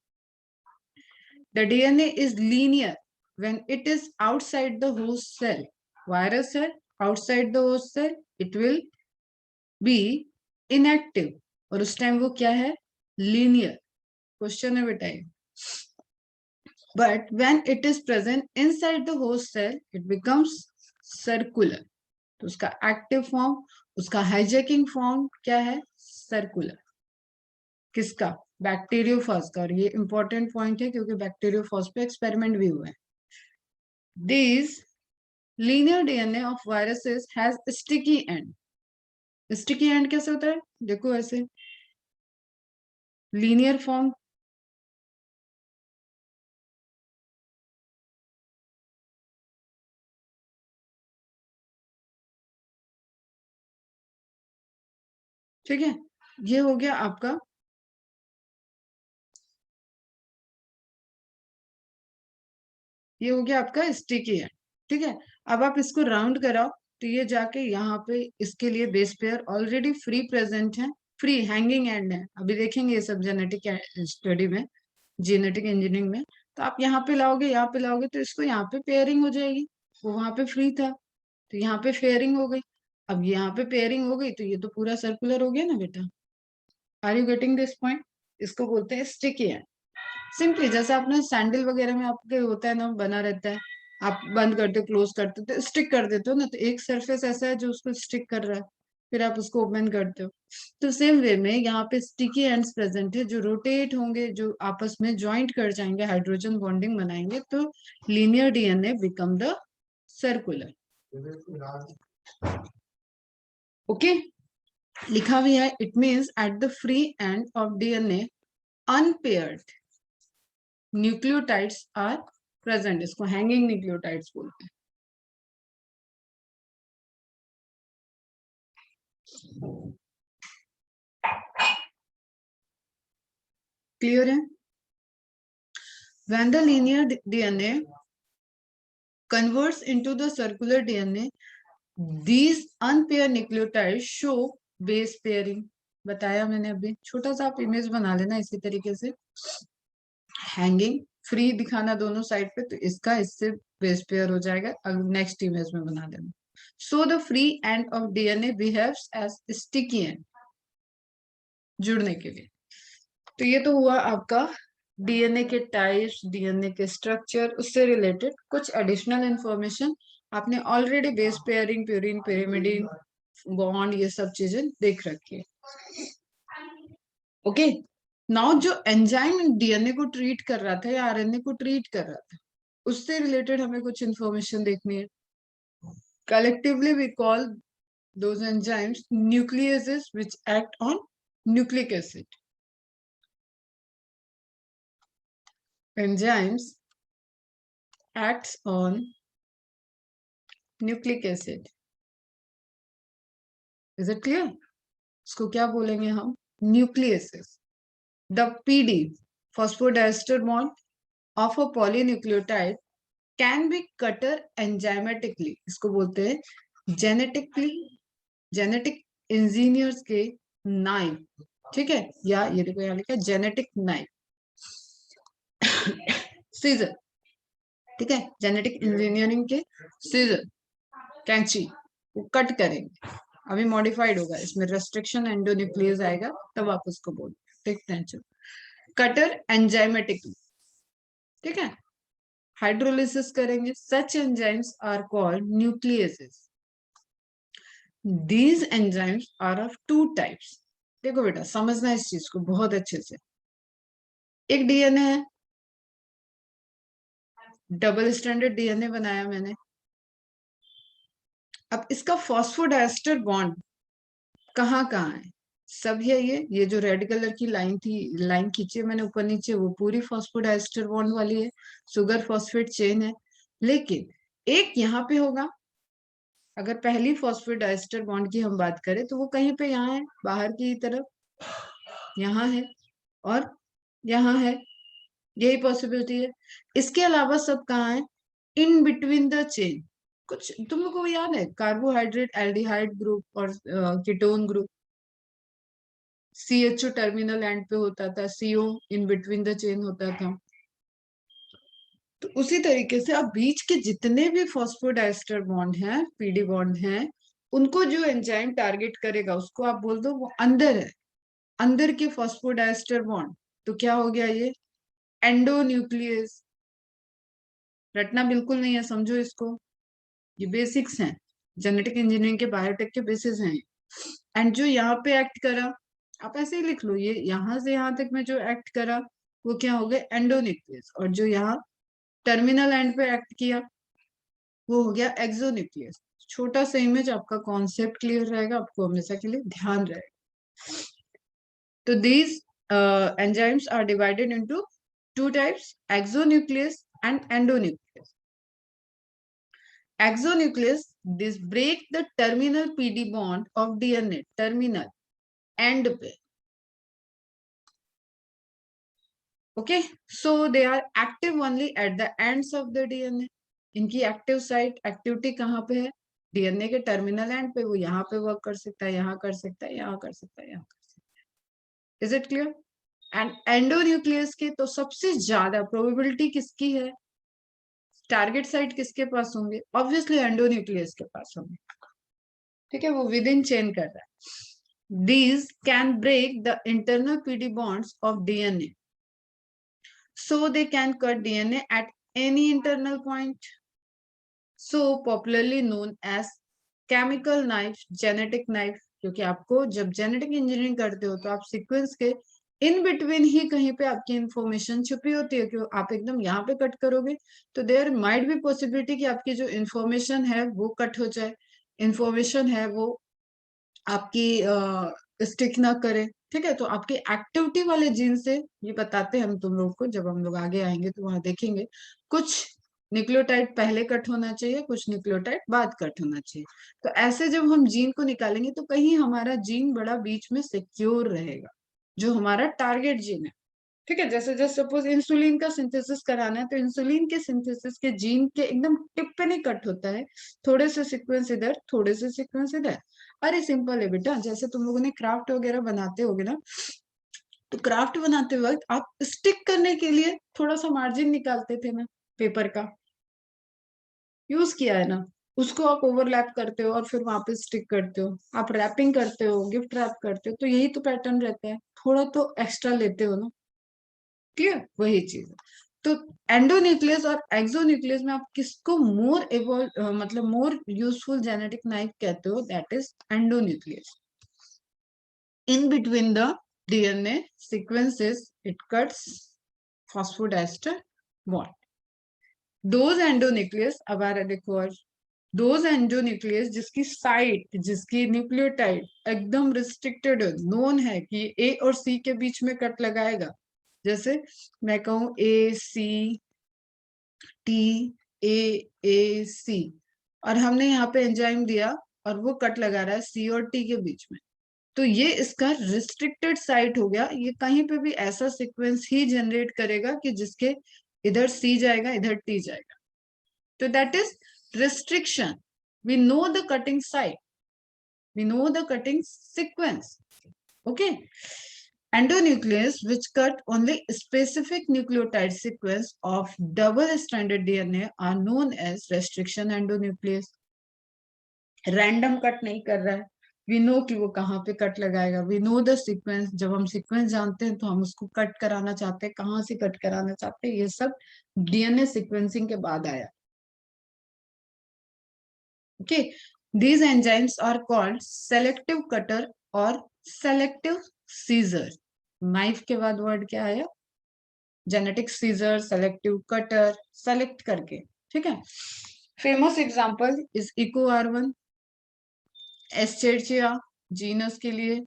the DNA is linear when it is outside the host cell. Virus है outside the host cell, it will be inactive, और उस time वो क्या है? Linear. Question है बेटा ये। But when it is present inside the host cell, it becomes circular. तो उसका एक्टिव फॉर्म, उसका हाईजैकिंग फॉर्म क्या है? सर्कुलर। किसका? बैक्टीरियोफाज का। और ये इंपॉर्टेंट पॉइंट है क्योंकि बैक्टीरियोफाज पे एक्सपेरिमेंट भी हुआ है। These linear DNA of viruses has sticky end. Sticky end कैसे होता है? देखो ऐसे linear form, ठीक है, ये हो गया आपका, ये हो गया आपका स्टिकी एंड, ठीक है। अब आप इसको राउंड कराओ तो ये जाके यहाँ पे इसके लिए base pair already free present है, फ्री हैंगिंग एंड है। अभी देखेंगे ये सब जेनेटिक स्टडी में, जेनेटिक इंजीनियरिंग में। तो आप यहाँ पे लाओगे, यहाँ पे लाओगे तो इसको यहाँ पे पेयरिंग हो जाएगी। वो वहां पे फ्री था तो यहाँ पे फेयरिंग हो गई। अब यहाँ पे पेयरिंग हो गई तो ये तो पूरा सर्कुलर हो गया ना बेटा। Are you getting this point? इसको बोलते हैं स्टिकी एंड। सिंपली जैसे आपने सैंडल वगैरह में आपके होता है ना, बना रहता है, आप बंद करते हो, क्लोज करते हो तो स्टिक कर देते हो ना, तो एक सरफेस ऐसा है जो उसको स्टिक कर रहा है, फिर आप उसको ओपन करते हो। तो सेम वे में यहाँ पे स्टिकी एंड्स प्रेजेंट है जो रोटेट होंगे, जो आपस में ज्वाइंट कर जाएंगे, हाइड्रोजन बॉन्डिंग बनाएंगे, तो linear DNA become the circular. Okay, लिखा भी है, it means at the free end of DNA unpaired nucleotides are present. इसको हैंगिंग न्यूक्लियोटाइड्स बोलते हैं। क्लियर है? When the linear DNA converts into the circular DNA, these unpaired nucleotides show base pairing. बताया मैंने अभी, छोटा सा आप इमेज बना लेना इसी तरीके से, हैंगिंग फ्री दिखाना दोनों साइड पे, तो इसका इससे बेस पेयर हो जाएगा। नेक्स्ट इमेज में बना देना। So the free end of DNA behaves as sticky end, जुड़ने के लिए। तो ये तो हुआ आपका डीएनए के टाइप्स, डीएनए के स्ट्रक्चर, उससे रिलेटेड कुछ एडिशनल इंफॉर्मेशन आपने already base pairing, purine, pyrimidine, bond, ये सब चीजें देख रखी है। ओके, नाउ जो एंजाइम डीएनए को ट्रीट कर रहा था या आरएनए को ट्रीट कर रहा था, उससे रिलेटेड हमें कुछ इंफॉर्मेशन देखनी है। Collectively we call those enzymes nucleases which act on nucleic acid. Enzymes acts on nucleic acid. Is it clear? इसको क्या बोलेंगे हम? Nucleases. The PD, phosphodiester bond of a polynucleotide can be cutter enzymatically. इसको बोलते हैं genetically, genetic engineers के knife. ठीक है, या ये देखो यहाँ लिखा जेनेटिक नाइफ, सीजर. ठीक है, जेनेटिक इंजीनियरिंग के सीजर, कैंची, वो कट करेंगे. अभी मॉडिफाइड होगा, इसमें रेस्ट्रिक्शन एंडोन्यूक्लियस आएगा, तब आप उसको बोलो. ठीक टेंशन. Cutter enzymatically. ठीक है, हाइड्रोलिसिस करेंगे. Such enzymes are called nucleases. These enzymes are of two types. देखो बेटा, समझना इस चीज को बहुत अच्छे से. एक डीएनए है, डबल स्टैंडर्ड डीएनए बनाया मैंने. अब इसका फॉस्फोडाइस्टर बॉन्ड कहाँ कहाँ है? सब है. ये जो रेड कलर की लाइन थी, लाइन खींची मैंने ऊपर नीचे, वो पूरी फॉस्फोडाइस्टर बॉन्ड वाली है, सुगर फॉस्फेट चेन है. लेकिन एक यहाँ पे होगा. अगर पहली फॉस्फोडाइस्टर बॉन्ड की हम बात करें तो वो कहीं पे यहाँ है, बाहर की तरफ यहाँ है, और यहाँ है. यही पॉसिबिलिटी है. इसके अलावा सब कहाँ है? In between the chain. कुछ तुम लोग को याद है? कार्बोहाइड्रेट एल्डिहाइड ग्रुप और ketone group. CHO terminal and पे होता था, CO in between the chain होता था. तो उसी तरीके से अब बीच के जितने भी फॉस्फोडाइस्टर बॉन्ड हैं, पीडी बॉन्ड हैं, उनको जो एंजाइम टारगेट करेगा उसको आप बोल दो वो अंदर है. अंदर के फॉस्फोडाइस्टर बॉन्ड. तो क्या हो गया ये? एंडोन्यूक्लियस. रटना बिल्कुल नहीं है, समझो इसको. ये बेसिक्स हैं, जेनेटिक इंजीनियरिंग के बायोटेक के बेसिस हैं. एंड जो यहाँ पे एक्ट करा, आप ऐसे ही लिख लो, ये यहाँ से यहाँ तक में जो एक्ट करा वो क्या हो गया? एंडोन्यूक्लियस. और जो यहाँ टर्मिनल एंड पे एक्ट किया वो हो गया एक्सोन्यूक्लियस. छोटा सा इमेज, आपका कॉन्सेप्ट क्लियर रहेगा, आपको हमेशा के लिए ध्यान रहेगा. तो these enzymes are divided into two types, exonuclease and endonuclease. Exonuclease, this break the terminal PD bond of DNA, terminal end पे. Okay, so they are active only at the ends of the DNA. इनकी active site, activity कहाँ पे है? DNA के terminal and पे. वो यहाँ पे वर्क कर सकता है, यहाँ कर सकता है, यहाँ कर सकता है, यहाँ कर सकता है. Is it clear? And endonuclease के तो सबसे ज्यादा प्रोबेबिलिटी किसकी है? टारगेट साइट किसके पास होंगे? ऑब्वियसली एंडोन्यूक्लियस के पास होंगे. ठीक है, वो विद इन चेन कर रहा है. These can break the internal PD bonds of DNA, so they can cut DNA at any internal point. So popularly known as chemical knife, genetic knife. क्योंकि आपको जब जेनेटिक इंजीनियरिंग करते हो तो आप सीक्वेंस के इन बिटवीन ही कहीं पे आपकी इंफॉर्मेशन छुपी होती है. कि आप एकदम यहाँ पे कट करोगे तो देयर माइट बी पॉसिबिलिटी कि आपकी जो इंफॉर्मेशन है वो कट हो जाए, इंफॉर्मेशन है वो आपकी स्टिक ना करे. ठीक है, तो आपके एक्टिविटी वाले जीन से ये बताते हैं हम तुम लोग को. जब हम लोग आगे आएंगे तो वहां देखेंगे कुछ न्यूक्लियोटाइड पहले कट होना चाहिए, कुछ न्यूक्लियोटाइड बाद कट होना चाहिए. तो ऐसे जब हम जीन को निकालेंगे तो कहीं हमारा जीन बड़ा बीच में सिक्योर रहेगा, जो हमारा टारगेट जीन है. ठीक है, जैसे जैसे सपोज इंसुलिन का सिंथेसिस कराना है तो इंसुलिन के सिंथेसिस के जीन के एकदम टिप पे नहीं कट होता है, थोड़े से सीक्वेंस इधर, थोड़े से सीक्वेंस इधर. अरे सिंपल है बेटा. जैसे तुम लोगों ने क्राफ्ट वगैरह बनाते होगे ना, तो क्राफ्ट बनाते वक्त आप स्टिक करने के लिए थोड़ा सा मार्जिन निकालते थे ना, पेपर का यूज किया है ना. उसको आप ओवरलैप करते हो और फिर वहां पे स्टिक करते हो. आप रैपिंग करते हो, गिफ्ट रैप करते हो, तो यही तो पैटर्न रहता है. थोड़ा तो एक्स्ट्रा लेते हो ना. क्लियर? वही चीज है. तो एंडोन्यूक्लियस और एक्सोन्यूक्लियस में आप किसको मोर एवॉल्व, मतलब मोर यूजफुल जेनेटिक नाइफ कहते हो? That is endonuclease. In between the DNA sequences it cuts phosphodiester bond. Those endonuclease, अब आ रहा देखो, और दोज एंडोन्यूक्लियस जिसकी साइट, जिसकी न्यूक्लियोटाइड एकदम रिस्ट्रिक्टेड नोन है कि ए और सी के बीच में कट लगाएगा. जैसे मैं कहूं ACTAAC, और हमने यहाँ पे एंजाइम दिया और वो कट लगा रहा है सी और टी के बीच में, तो ये इसका रिस्ट्रिक्टेड साइट हो गया। ये कहीं पे भी ऐसा सीक्वेंस ही जनरेट करेगा कि जिसके इधर सी जाएगा, इधर टी जाएगा। तो that is restriction. We know the cutting site, we know the cutting sequence. Okay, endonuclease which cut only specific nucleotide sequence of double stranded DNA are known as restriction endonuclease. Random cut नहीं कर रहा है, we know कि वो कहाँ पे cut लगाएगा, we know the sequence. जब हम सीक्वेंस जानते हैं तो हम उसको कट कराना चाहते हैं, कहाँ से कट कराना चाहते हैं, ये सब डीएनए सीक्वेंसिंग के बाद आया। Okay, these enzymes are called selective cutter और selective सीजर। नाइफ के बाद वर्ड क्या आया? Genetic scissor, selective cutter, select करके, ठीक है। Famous example is Eco R1, Escherichia genus के लिए,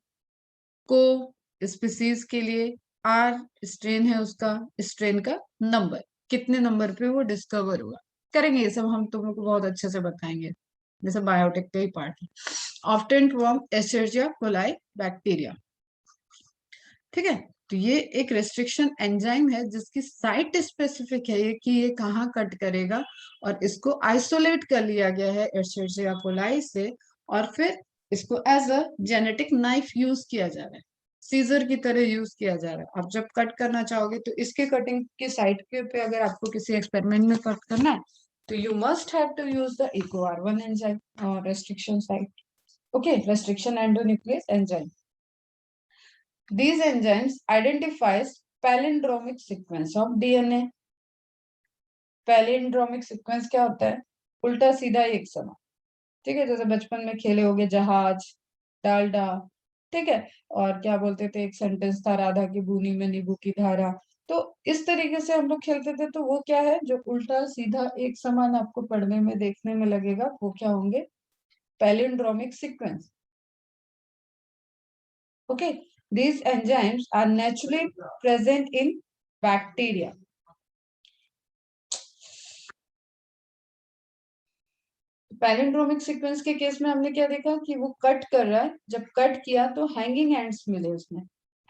को स्पीसीज के लिए, आर स्ट्रेन है उसका, स्ट्रेन का नंबर, कितने नंबर पे वो डिस्कवर हुआ, करेंगे ये सब हम तुमको बहुत अच्छे से बताएंगे, जैसे बायोटेक का ही पार्ट है। Often form Escherichia coli bacteria, ठीक है। तो ये एक रेस्ट्रिक्शन एंजाइम है जिसकी साइट स्पेसिफिक है ये कि ये कहाँ कट करेगा, और इसको आइसोलेट कर लिया गया है एस्चेरिचिया कोलाई से, और फिर इसको as a genetic knife use किया जा रहा है, सीजर की तरह यूज किया जा रहा है। आप जब कट करना चाहोगे तो इसके कटिंग के साइट के पे अगर आपको किसी एक्सपेरिमेंट में कट करना है तो you must have to use the Eco R1 enzyme और restriction site. Okay, restriction endonuclease enzyme. These enzymes identifies palindromic sequence of DNA. Palindromic sequence क्या होता है? उल्टा सीधा एक समान, ठीक है। जैसे बचपन में खेले होगे जहाज, डालडा, ठीक है। और क्या बोलते थे, एक सेंटेंस था, राधा की बूनी में नींबू की धारा। तो इस तरीके से हम लोग खेलते थे। तो वो क्या है, जो उल्टा सीधा एक समान आपको पढ़ने में देखने में लगेगा, वो क्या होंगे? Palindromic sequence. Okay, these enzymes are naturally present in bacteria. Palindromic sequence के केस में हमने क्या देखा कि वो कट कर रहा है, जब कट किया तो हैंगिंग एंड्स मिले उसमें,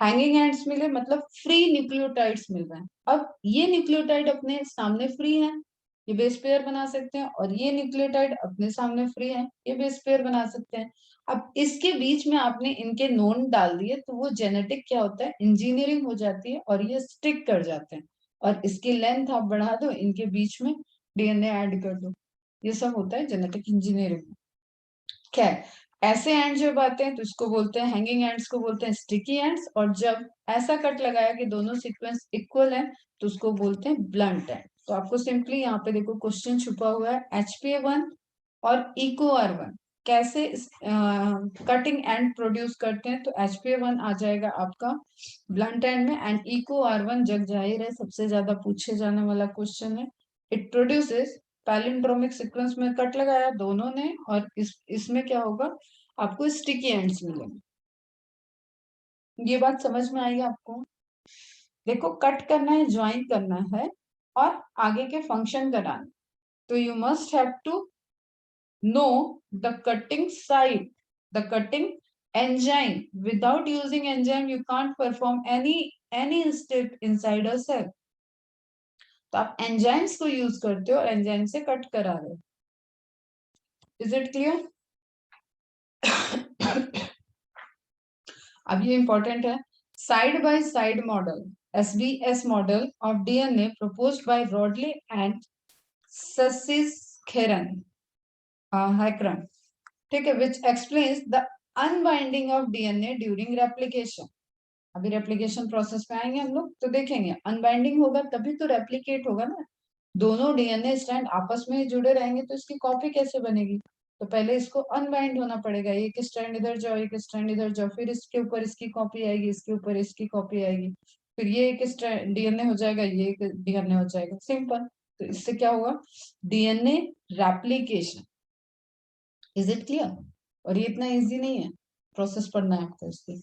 हैंगिंग एंड्स मिले मतलब फ्री न्यूक्लियोटाइड्स मिल रहे हैं। अब ये न्यूक्लियोटाइड अपने सामने फ्री है, ये बेस पेयर बना सकते हैं, और ये न्यूक्लियोटाइड अपने सामने फ्री है, ये बेस पेयर बना सकते हैं। अब इसके बीच में आपने इनके नोन डाल दिए तो वो जेनेटिक क्या होता है, इंजीनियरिंग हो जाती है, और ये स्टिक कर जाते हैं, और इसकी लेंथ आप बढ़ा दो, इनके बीच में डीएनए ऐड कर दो, ये सब होता है जेनेटिक इंजीनियरिंग। खैर, ऐसे एंड जब आते हैं तो इसको बोलते हैं, हैंगिंग एंड्स को बोलते हैं स्टिकी एंड्स, और जब ऐसा कट लगाया कि दोनों सीक्वेंस इक्वल है तो उसको बोलते हैं ब्लंट एंड। तो आपको सिंपली यहाँ पे देखो क्वेश्चन छुपा हुआ है, HPA1 और इको R1 कैसे कटिंग एंड प्रोड्यूस करते हैं, तो HPA1 आ जाएगा आपका ब्लंट एंड में, एंड इको R1 जग जाहिर है सबसे ज्यादा पूछे जाने वाला क्वेश्चन है। इट प्रोड्यूसेस, पैलिंड्रोमिक सीक्वेंस में कट लगाया दोनों ने, और इसमें क्या होगा, आपको स्टिकी एंड्स मिलेंगे। ये बात समझ में आई आपको? देखो, कट करना है, ज्वाइन करना है, और आगे के फंक्शन कराने, तो you must have to know the cutting site, the cutting enzyme. Without using enzyme you can't perform any step inside a cell. तो आप एंजाइम्स को यूज करते हो और एंजाइम से कट करा रहे हो। Is it clear? अब ये इंपॉर्टेंट है, side by side model, SBS model of DNA proposed by Rodley and Susskind Hekran, ठीक है, which explains the unbinding of DNA during replication। अभी रेप्लिकेशन प्रोसेस पे आएंगे हम लोग तो देखेंगे, अनबाइंडिंग होगा तभी तो रेप्लिकेट होगा ना, दोनों डीएनए स्ट्रैंड आपस में जुड़े रहेंगे तो इसकी कॉपी कैसे बनेगी? तो पहले इसको अनबाइंड होना पड़ेगा, एक स्ट्रैंड इधर जाओ, एक स्ट्रैंड इधर जाओ, फिर इसके ऊपर इसकी कॉपी आएगी, इसके ऊपर इसकी कॉपी आएगी, फिर ये एक डीएनए हो जाएगा, ये एक डीएनए हो जाएगा, सिंपल। तो इससे क्या होगा, DNA replication. Is it clear? और ये इतना इजी नहीं है, प्रोसेस पढ़ना है आपको इसकी।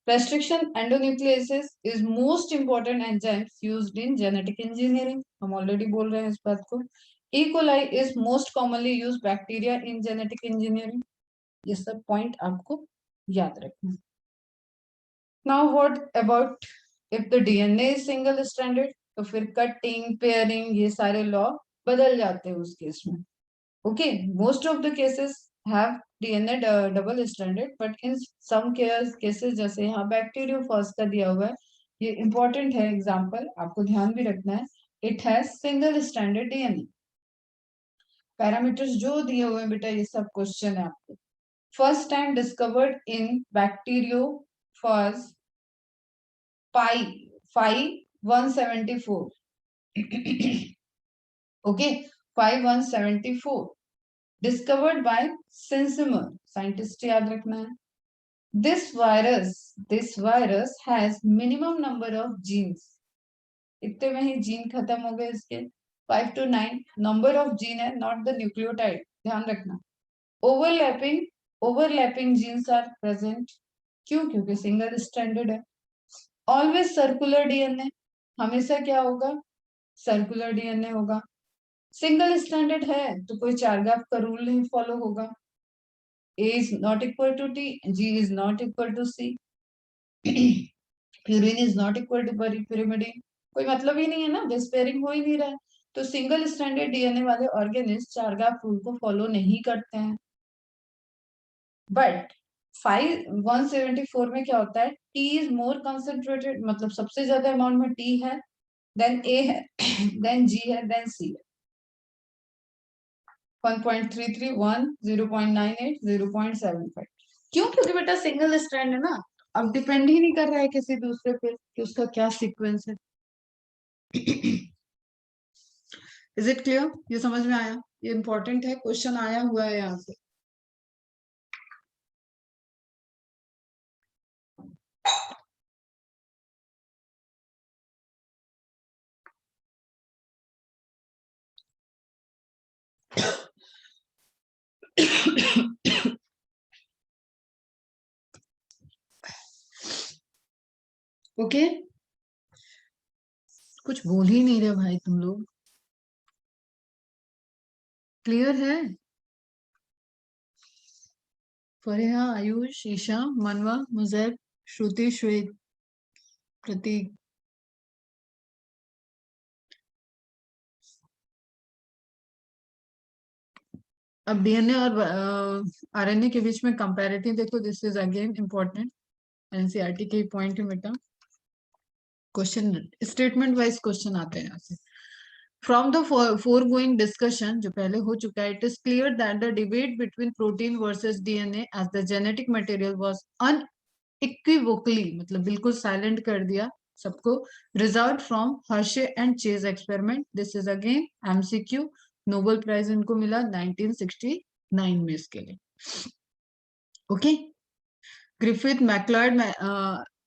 Restriction endonucleases is most important enzymes used in genetic engineering। हम ऑलरेडी बोल रहे हैं इस बात को। E. coli is most commonly used bacteria in genetic engineering। ये सब पॉइंट आपको याद रखना। Now what about if the DNA is single stranded, तो फिर कटिंग, पेयरिंग, ये सारे लॉ बदल जाते हैं उस केस में। Okay, most of the cases have DNA double stranded, but in some cases, जैसे यहाँ बैक्टीरियोफॉज का दिया हुआ है, ये इंपॉर्टेंट है एग्जांपल, आपको ध्यान भी रखना है। It has single stranded DNA. Parameters जो दिए हुए हैं बेटा, ये सब क्वेश्चन है आपको। First time discovered in bacteriophage phi 5174 okay 5174 discovered by Sinsheimer, scientist याद रखना है। This virus has minimum number of genes, इतने में ही जीन खत्म हो गए इसके, 5 to 9 नंबर ऑफ जीन है, नॉट द न्यूक्लियोटाइड, ध्यान रखना। ओवरलैपिंग जीन्स आर प्रेजेंट, क्यों? क्योंकि सिंगल स्ट्रैंडेड है। ऑलवेज सर्कुलर डीएनए, हमेशा क्या होगा? सर्कुलर डीएनए होगा। सिंगल स्ट्रैंडेड है तो कोई चारगाफ का रूल नहीं फॉलो होगा। A is not equal to T, G is not equal to C, purine is not equal to pyrimidine, कोई मतलब ही नहीं है ना, बेस पेयरिंग हो ही नहीं रहा है। तो सिंगल स्ट्रैंडेड डीएनए वाले ऑर्गेनिस्ट चारगाफ रूल को फॉलो नहीं करते हैं। बट 5174 में क्या होता है? टी इज मोर कंसेंट्रेटेड, मतलब सबसे ज्यादा अमाउंट में टी है, देन ए है, देन जी है, देन सी है। 1.331, 0.98, 0.75, क्यों? क्योंकि बेटा सिंगल स्ट्रैंड है ना, अब डिपेंड ही नहीं कर रहा है किसी दूसरे पे कि उसका क्या सीक्वेंस है। Is it clear? ये समझ में आया? ये इंपॉर्टेंट है, क्वेश्चन आया हुआ है यहाँ से। ओके, कुछ बोल ही नहीं रहे भाई तुम लोग। क्लियर है? फरिहा, आयुष, ईशा, मनवा, मुजैब, श्रुति, श्वेत, प्रतीक। अब डीएनए और आरएनए के बीच में कंपैरेटिव देखो, this is again important, NCERT के पॉइंट है बेटा। क्वेश्चन स्टेटमेंट वाइज क्वेश्चन आते हैं यहाँ से। फ्रॉम द फोरगोइंग डिस्कशन, जो पहले हो चुका है, it is clear that the debate between protein versus DNA as the genetic material was unequivocally, मतलब बिल्कुल साइलेंट कर दिया सबको, result from Hershey and Chase experiment. This is again MCQ, Nobel prize इनको मिला 1969 में इसके लिए। Okay, Griffith, MacLeod,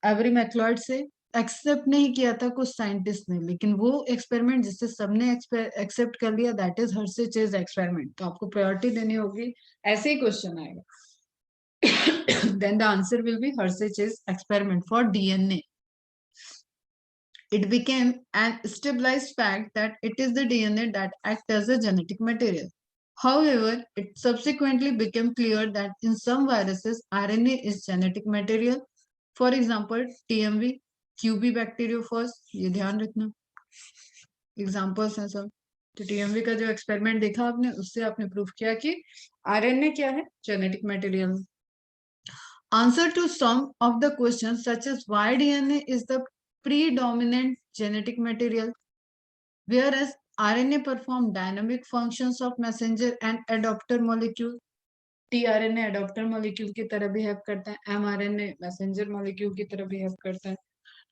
Avery MacLeod से एक्सेप्ट नहीं किया था कुछ साइंटिस्ट ने, लेकिन वो एक्सपेरिमेंट जिससे सबने एक्सेप्ट कर लिया, that is Hershey Chase experiment. तो आपको प्रायोरिटी देनी होगी, ऐसे ही क्वेश्चन आएगा। Then the answer will be Hershey Chase experiment for DNA. It became an stabilized fact that it is the DNA that acts as a genetic material. However, it subsequently became clear that in some viruses, RNA is genetic material. For example, TMV, QB bacteriophage, ये ध्यान रखना, examples हैं सब। तो TMV का जो experiment देखा आपने, उससे आपने प्रूफ किया कि आरएनए क्या है? Genetic material. Answer to some of the questions such as why DNA is the predominant genetic material, whereas RNA perform dynamic functions of messenger and adopter molecule. tRNA adopter molecule की तरह behave करता है, mRNA messenger molecule की तरह behave करता है,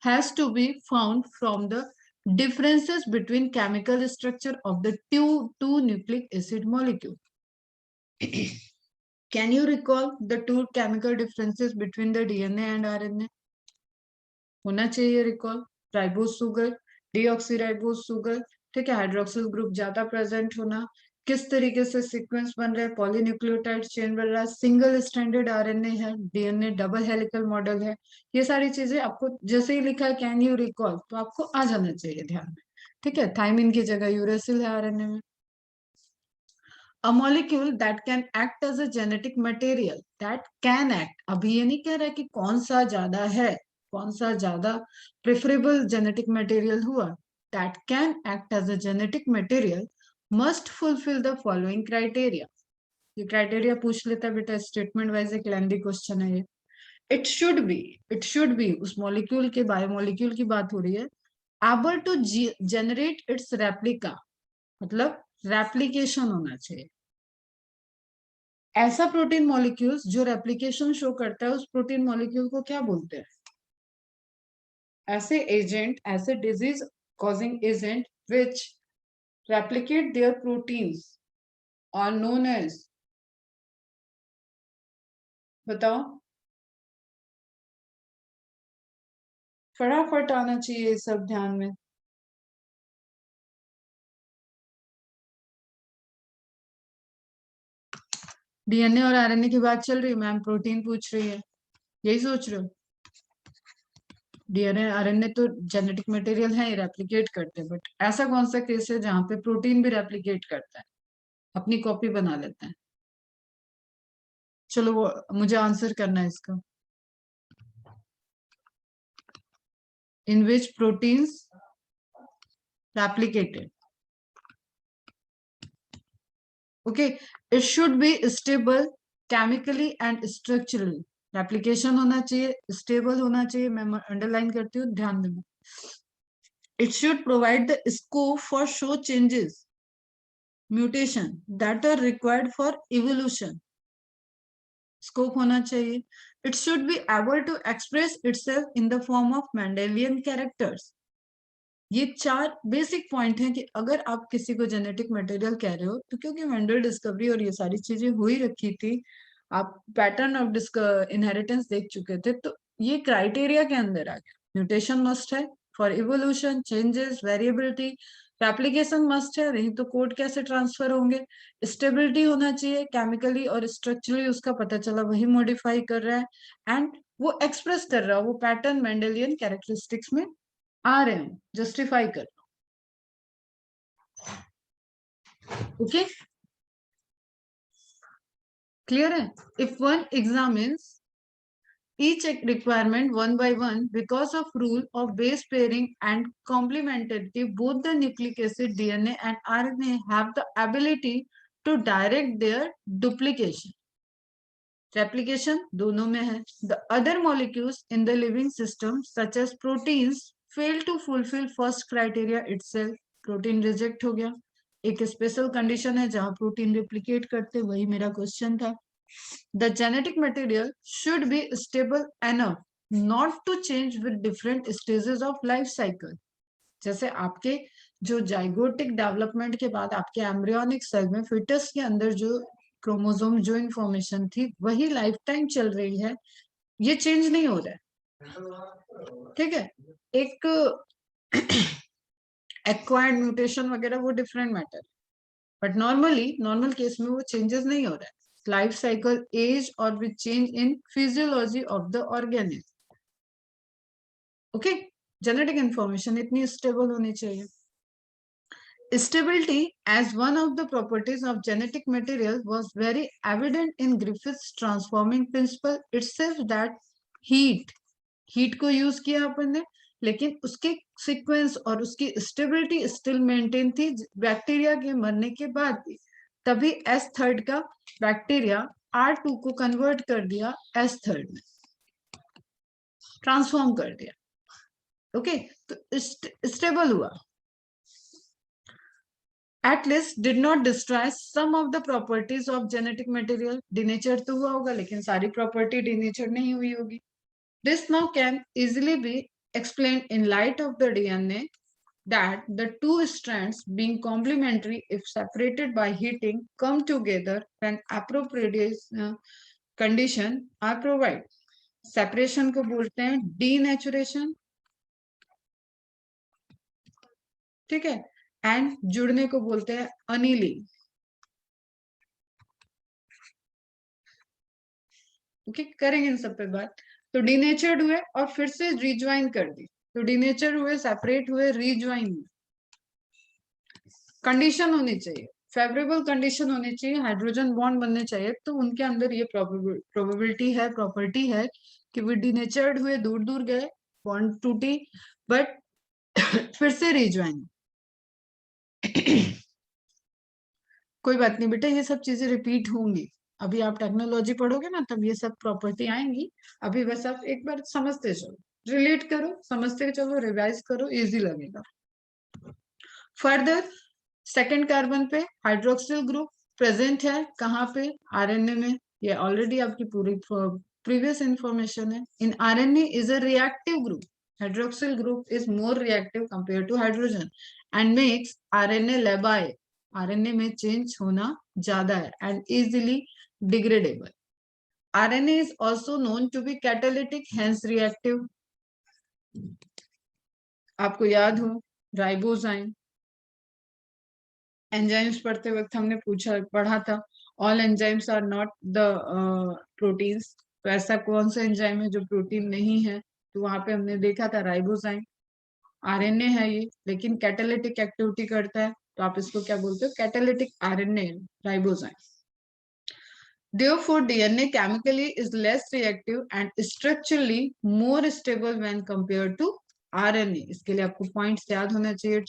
has to be found from the differences between chemical structure of the two nucleic acid molecule. Can you recall the two chemical differences between the DNA and RNA? होना चाहिए recall. Ribose sugar, deoxyribose sugar, ठीक है, hydroxyl group ज्यादा present होना, किस तरीके से sequence बन रहा है, पॉलीन्यूक्लियोटाइड चेन बन रहा है, सिंगल स्ट्रैंडेड आरएनए है, डीएनए डबल हेलिकल मॉडल है, ये सारी चीजें आपको जैसे ही लिखा है कैन यू रिकॉल, तो आपको आ जाना चाहिए ध्यान में। ठीक है, थाइमिन की जगह यूरेसिल है आरएनए में। a molecule that can act as a genetic material, that can act, अभी ये नहीं कह रहा कि कौन सा ज्यादा है, कौन सा ज्यादा preferable genetic material हुआ, that can act as a genetic material must fulfill the following criteria. ये criteria पूछ लेता बेटा, statement wise एक lengthy question है ये. It should be उस molecule के biomolecule की बात हो रही है, able to generate its replica, मतलब replication होना चाहिए. ऐसा प्रोटीन मॉलिक्यूल्स जो रेप्लिकेशन शो करता है, उस प्रोटीन मॉलिक्यूल को क्या बोलते हैं? ऐसे एजेंट, ऐसे disease causing agent which replicate their proteins are known as, बताओ, फटाफट आना चाहिए सब ध्यान में. डीएनए और आरएनए की बात चल रही है, मैम प्रोटीन पूछ रही है, यही सोच रहे हो? डीएनए आरएनए तो जेनेटिक मटेरियल है, रेप्लिकेट करते हैं, बट ऐसा कौन सा केस है जहां पे प्रोटीन भी रेप्लिकेट करता है, अपनी कॉपी बना लेता है? चलो वो मुझे आंसर करना है इसका. इन विच proteins replicated. Okay, it should be stable chemically and structurally. Replication होना चाहिए, stable होना चाहिए, मैं underline करती हूँ, ध्यान देना. It should provide the scope for show changes, mutation that are required for evolution. Scope होना चाहिए. It should be able to express itself in the form of Mendelian characters. ये 4 बेसिक पॉइंट हैं कि अगर आप किसी को जेनेटिक मटेरियल कह रहे हो, तो क्योंकि मेंडल डिस्कवरी और ये सारी चीजें हो ही रखी थी, आप पैटर्न ऑफ इनहेरिटेंस देख चुके थे, तो ये क्राइटेरिया के अंदर आ गया. म्यूटेशन मस्ट है for evolution, changes, variability, replication must है, नहीं तो कोड कैसे ट्रांसफर होंगे, स्टेबिलिटी होना चाहिए, केमिकली और स्ट्रक्चरली उसका पता चला वही मॉडिफाई कर रहा है, एंड वो एक्सप्रेस कर रहा है, वो पैटर्न मेंडेलियन कैरेक्टरिस्टिक्स में आ रहे हैं, जस्टिफाई कर. ओके, क्लियर है? If one examines each requirement one by one because of rule of base pairing and complementarity, both the nucleic acid DNA and RNA have the ability to direct their duplication. Replication दोनों में है. The other molecules in the living system such as proteins fail to fulfill first criteria itself. Protein reject हो गया. एक special condition है जहां protein replicate करते, वही मेरा क्वेश्चन था. The genetic material should be stable enough not to change with different stages of life cycle. जैसे आपके जो जाइगोटिक डेवलपमेंट के बाद आपके एम्ब्रियोनिक सेल में फिटस के अंदर जो क्रोमोसोम जो इंफॉर्मेशन थी वही लाइफ टाइम चल रही है, ये चेंज नहीं हो रहा है. ठीक है, एक एक्वायर्ड म्यूटेशन वगैरह वो different matter, but normal case में वो चेंजेस नहीं हो रहा है. लाइफ साइकिल, एज और with change in physiology of the organism. Okay, genetic information इतनी स्टेबल होनी चाहिए. Stability as one of the properties of genetic material was very evident in Griffith's transforming principle itself, that heat को use किया अपन ने, लेकिन उसके sequence और उसकी स्टेबिलिटी स्टिल मेंटेन थी बैक्टीरिया के मरने के बाद भी. तभी S3 का बैक्टीरिया R2 को कन्वर्ट कर दिया S3 में, ट्रांसफॉर्म कर दिया. ओके, तो स्टेबल हुआ. At least did not destroy some of the properties of genetic material. Denature तो हुआ होगा, लेकिन सारी property denature नहीं हुई होगी. This now can easily be explained in light of the DNA that the two strands being complementary if separated by heating come together when appropriate condition are provided. Separation को बोलते हैं denaturation, ठीक है, and जुड़ने को बोलते हैं annealing. Okay, करेंगे इन सब पे बात. तो डीनेचर्ड हुए और फिर से रिज्वाइन कर दी, तो डीनेचर हुए, सेपरेट हुए, रिज्वाइन हुए. कंडीशन होनी चाहिए फेवरेबल कंडीशन होनी चाहिए, हाइड्रोजन बॉन्ड बनने चाहिए, तो उनके अंदर ये प्रोबेबिलिटी है, प्रॉपर्टी है कि वो डिनेचर्ड हुए, दूर दूर गए, बॉन्ड टूटी, बट फिर से रिज्वाइन। कोई बात नहीं बेटा, ये सब चीजें रिपीट होंगी, अभी आप टेक्नोलॉजी पढ़ोगे ना तब ये सब प्रॉपर्टी आएंगी। अभी बस आप एक बार समझते चलो, रिलेट करो, समझते चलो, रिवाइज करो, इजी लगेगा। फर्दर सेकेंड कार्बन पे हाइड्रोक्सिल ग्रुप प्रेजेंट है, कहाँ पे? आरएनए में। ये ऑलरेडी आपकी पूरी प्रीवियस इंफॉर्मेशन है। In RNA is a reactive group, hydroxyl group is more reactive compare to hydrogen and makes RNA labile, RNA में चेंज होना ज्यादा है and easily degradable. RNA is also known to be catalytic, hence reactive. आपको याद हो ribozyme, enzymes पढ़ते वक्त हमने पढ़ा था, all enzymes are not the proteins. तो ऐसा कौन सा एंजाइम है जो प्रोटीन नहीं है? तो वहां पे हमने देखा था राइबोजाइम। आरएनए है ये, लेकिन कैटालिटिक एक्टिविटी करता है, तो आप इसको क्या बोलते हो? Catalytic RNA, ribozyme. Therefore, DNA chemically is less reactive and structurally more stable when compared to RNA. इसके लिए आपको पॉइंट्स याद होना चाहिए,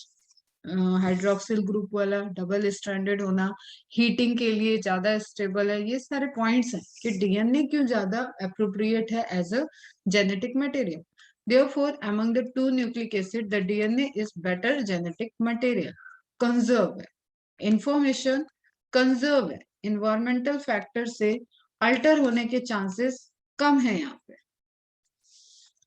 हाइड्रोक्सिल ग्रुप वाला, डबल स्ट्रैंडेड होना, हीटिंग के लिए ज्यादा स्टेबल है, ये सारे पॉइंट्स हैं कि डीएनए क्यों ज्यादा अप्रोप्रिएट है as a genetic material. Therefore, among the two nucleic acid, the DNA is better genetic material. Conserve है, इंफॉर्मेशन कंजर्व है, इन्वायरमेंटल फैक्टर से अल्टर होने के चांसेस कम है यहाँ पे।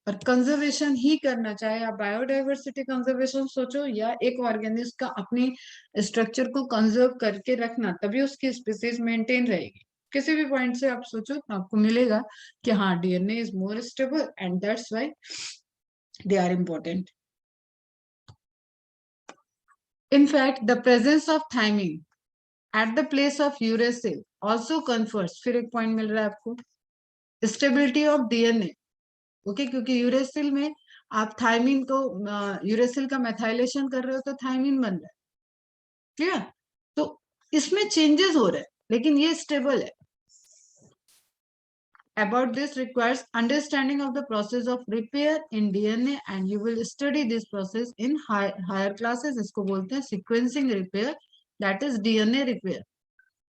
और कंजर्वेशन ही करना, चाहे आप बायोडाइवर्सिटी कंजर्वेशन सोचो या एक ऑर्गेनिज्म का अपनी स्ट्रक्चर को कंजर्व करके रखना, तभी उसकी स्पीसीज मेंटेन रहेगी। किसी भी पॉइंट से आप सोचो तो आपको मिलेगा कि हाँ, DNA is more stable and that's why they are important. In fact, the presence of thymine at the place of uracil also confers, फिर एक पॉइंट मिल रहा है आपको, स्टेबिलिटी ऑफ डीएनए। ओके, क्योंकि यूरेसिल में आप थायमिन को, यूरेसिल का मेथाइलेशन कर रहे हो तो थायमिन बन रहा है, क्लियर? तो इसमें चेंजेस हो रहे हैं, लेकिन ये स्टेबल है। About this requires understanding of the process of repair in DNA and you will study this process in higher classes. इसको बोलते हैं sequencing repair, that is DNA repair,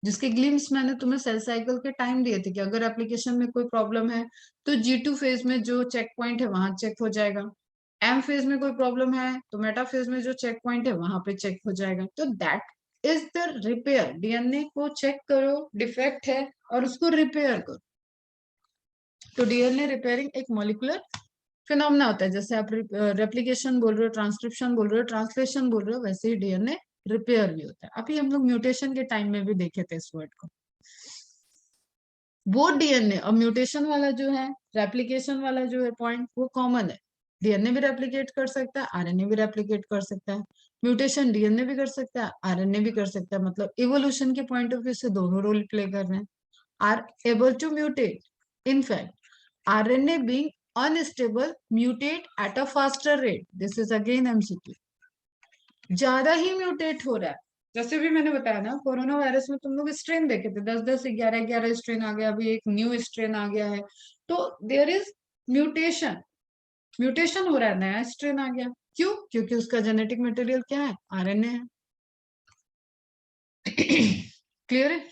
जिसके ग्लिम्स मैंने तुम्हें सेल साइकिल के टाइम दिए थे कि अगर एप्लीकेशन में कोई प्रॉब्लम है तो G2 फेज में जो चेक पॉइंट है वहां चेक हो जाएगा, M फेज में कोई प्रॉब्लम है तो मेटा फेज में जो चेक पॉइंट है वहां पे चेक हो जाएगा। तो that is the repair, DNA को चेक करो, डिफेक्ट है और उसको रिपेयर करो। तो डीएनए रिपेयरिंग एक मॉलिक्यूलर फिनोमेना होता है, जैसे आप रेप्लिकेशन बोल रहे हो, ट्रांसक्रिप्शन बोल रहे हो, ट्रांसलेशन बोल रहे हो, वैसे ही डीएनए रिपेयर भी होता है। अभी हम लोग म्यूटेशन के टाइम में भी देखे थे इस वर्ड को। वो डीएनए और म्यूटेशन वाला जो है, रेप्लिकेशन वाला जो है पॉइंट, वो कॉमन है। डीएनए भी रेप्लिकेट कर सकता है, आरएनए भी रेप्लिकेट कर सकता है। म्यूटेशन डीएनए भी कर सकता है, आरएनए भी कर सकता है, मतलब इवोल्यूशन के पॉइंट ऑफ व्यू से दोनों रोल प्ले कर रहे हैं, are able to mutate. In fact RNA being unstable mutate at a faster rate. This is again MCQ. ज्यादा ही म्यूटेट हो रहा है, जैसे भी मैंने बताया ना, कोरोना वायरस में तुम लोग स्ट्रेन देखे थे, 10-10 11-11 स्ट्रेन आ गया, अभी एक न्यू स्ट्रेन आ गया है, तो देयर इज म्यूटेशन, म्यूटेशन हो रहा है, नया स्ट्रेन आ गया। क्यों? क्योंकि उसका जेनेटिक मटेरियल क्या है? आरएनए है। क्लियर है?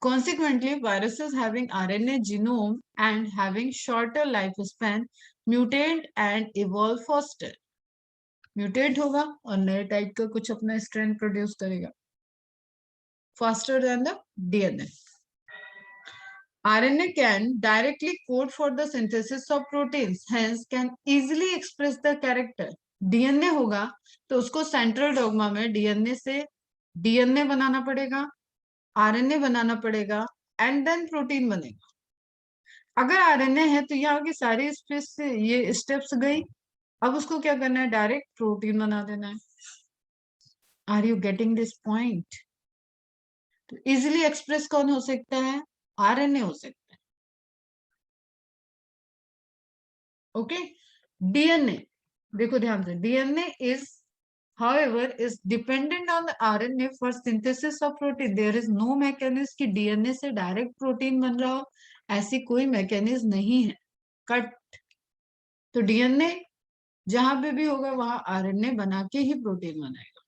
Consequently, viruses having RNA genome and having shorter lifespan mutate and evolve faster. Mutate होगा और नए टाइप का कुछ अपना स्ट्रेन प्रोड्यूस करेगा, faster than the DNA. RNA can directly code for the synthesis of proteins, hence can easily express the character. DNA होगा तो उसको सेंट्रल डॉग्मा में डीएनए से डीएनए बनाना पड़ेगा, आरएनए बनाना पड़ेगा एंड देन प्रोटीन बनेगा। अगर आरएनए है तो यहाँ की सारी स्पेस से ये स्टेप्स गई, अब उसको क्या करना है? डायरेक्ट प्रोटीन बना देना है। Are you getting this point? तो इजिली एक्सप्रेस कौन हो सकता है? आरएनए हो सकता है। ओके, डीएनए देखो ध्यान से, DNA is however is dependent on the RNA for synthesis of protein. There is no mechanism कि DNA से डायरेक्ट प्रोटीन बन रहा हो, ऐसी कोई मैकेनिज्म नहीं है. कट. तो डीएनए जहां पे भी होगा वहां आरएनए बना के ही प्रोटीन बनाएगा.